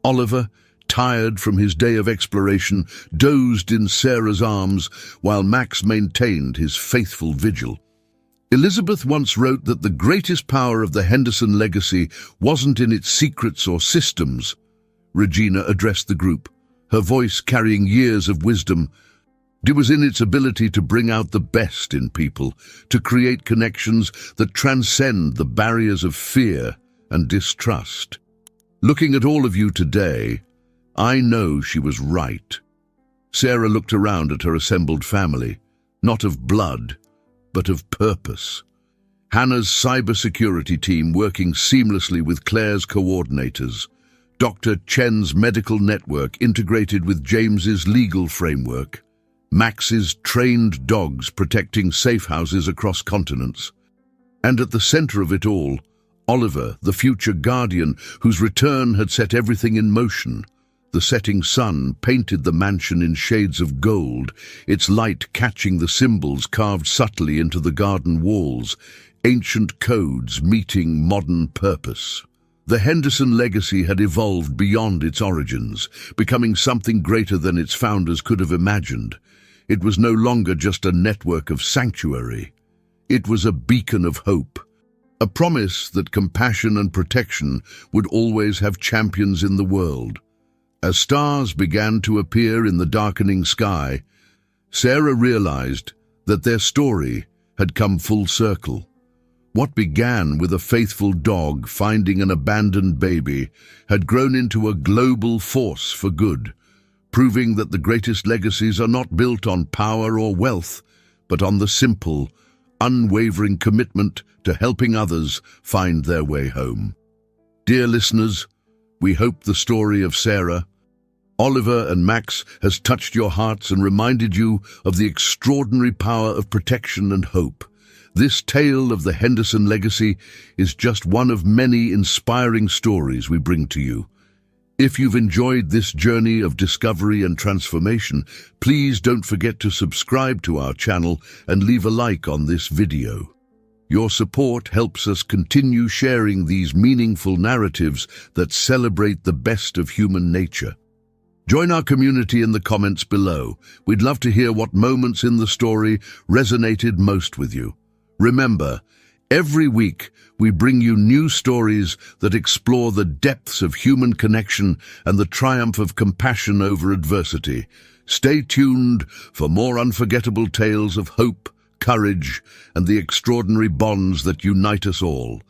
Oliver, tired from his day of exploration, dozed in Sarah's arms while Max maintained his faithful vigil. Elizabeth once wrote that the greatest power of the Henderson legacy wasn't in its secrets or systems. Regina addressed the group, her voice carrying years of wisdom. It was in its ability to bring out the best in people, to create connections that transcend the barriers of fear and distrust. Looking at all of you today, I know she was right. Sarah looked around at her assembled family, not of blood, but of purpose. Hannah's cybersecurity team working seamlessly with Claire's coordinators, Dr. Chen's medical network integrated with James's legal framework, Max's trained dogs protecting safe houses across continents. And at the center of it all, Oliver, the future guardian whose return had set everything in motion. The setting sun painted the mansion in shades of gold, its light catching the symbols carved subtly into the garden walls, ancient codes meeting modern purpose. The Henderson legacy had evolved beyond its origins, becoming something greater than its founders could have imagined. It was no longer just a network of sanctuary. It was a beacon of hope, a promise that compassion and protection would always have champions in the world. As stars began to appear in the darkening sky, Sarah realized that their story had come full circle. What began with a faithful dog finding an abandoned baby had grown into a global force for good, proving that the greatest legacies are not built on power or wealth, but on the simple, unwavering commitment to helping others find their way home. Dear listeners, we hope the story of Sarah, Oliver and Max has touched your hearts and reminded you of the extraordinary power of protection and hope. This tale of the Henderson legacy is just one of many inspiring stories we bring to you. If you've enjoyed this journey of discovery and transformation, please don't forget to subscribe to our channel and leave a like on this video. Your support helps us continue sharing these meaningful narratives that celebrate the best of human nature. Join our community in the comments below. We'd love to hear what moments in the story resonated most with you. Remember, every week we bring you new stories that explore the depths of human connection and the triumph of compassion over adversity. Stay tuned for more unforgettable tales of hope, courage, and the extraordinary bonds that unite us all.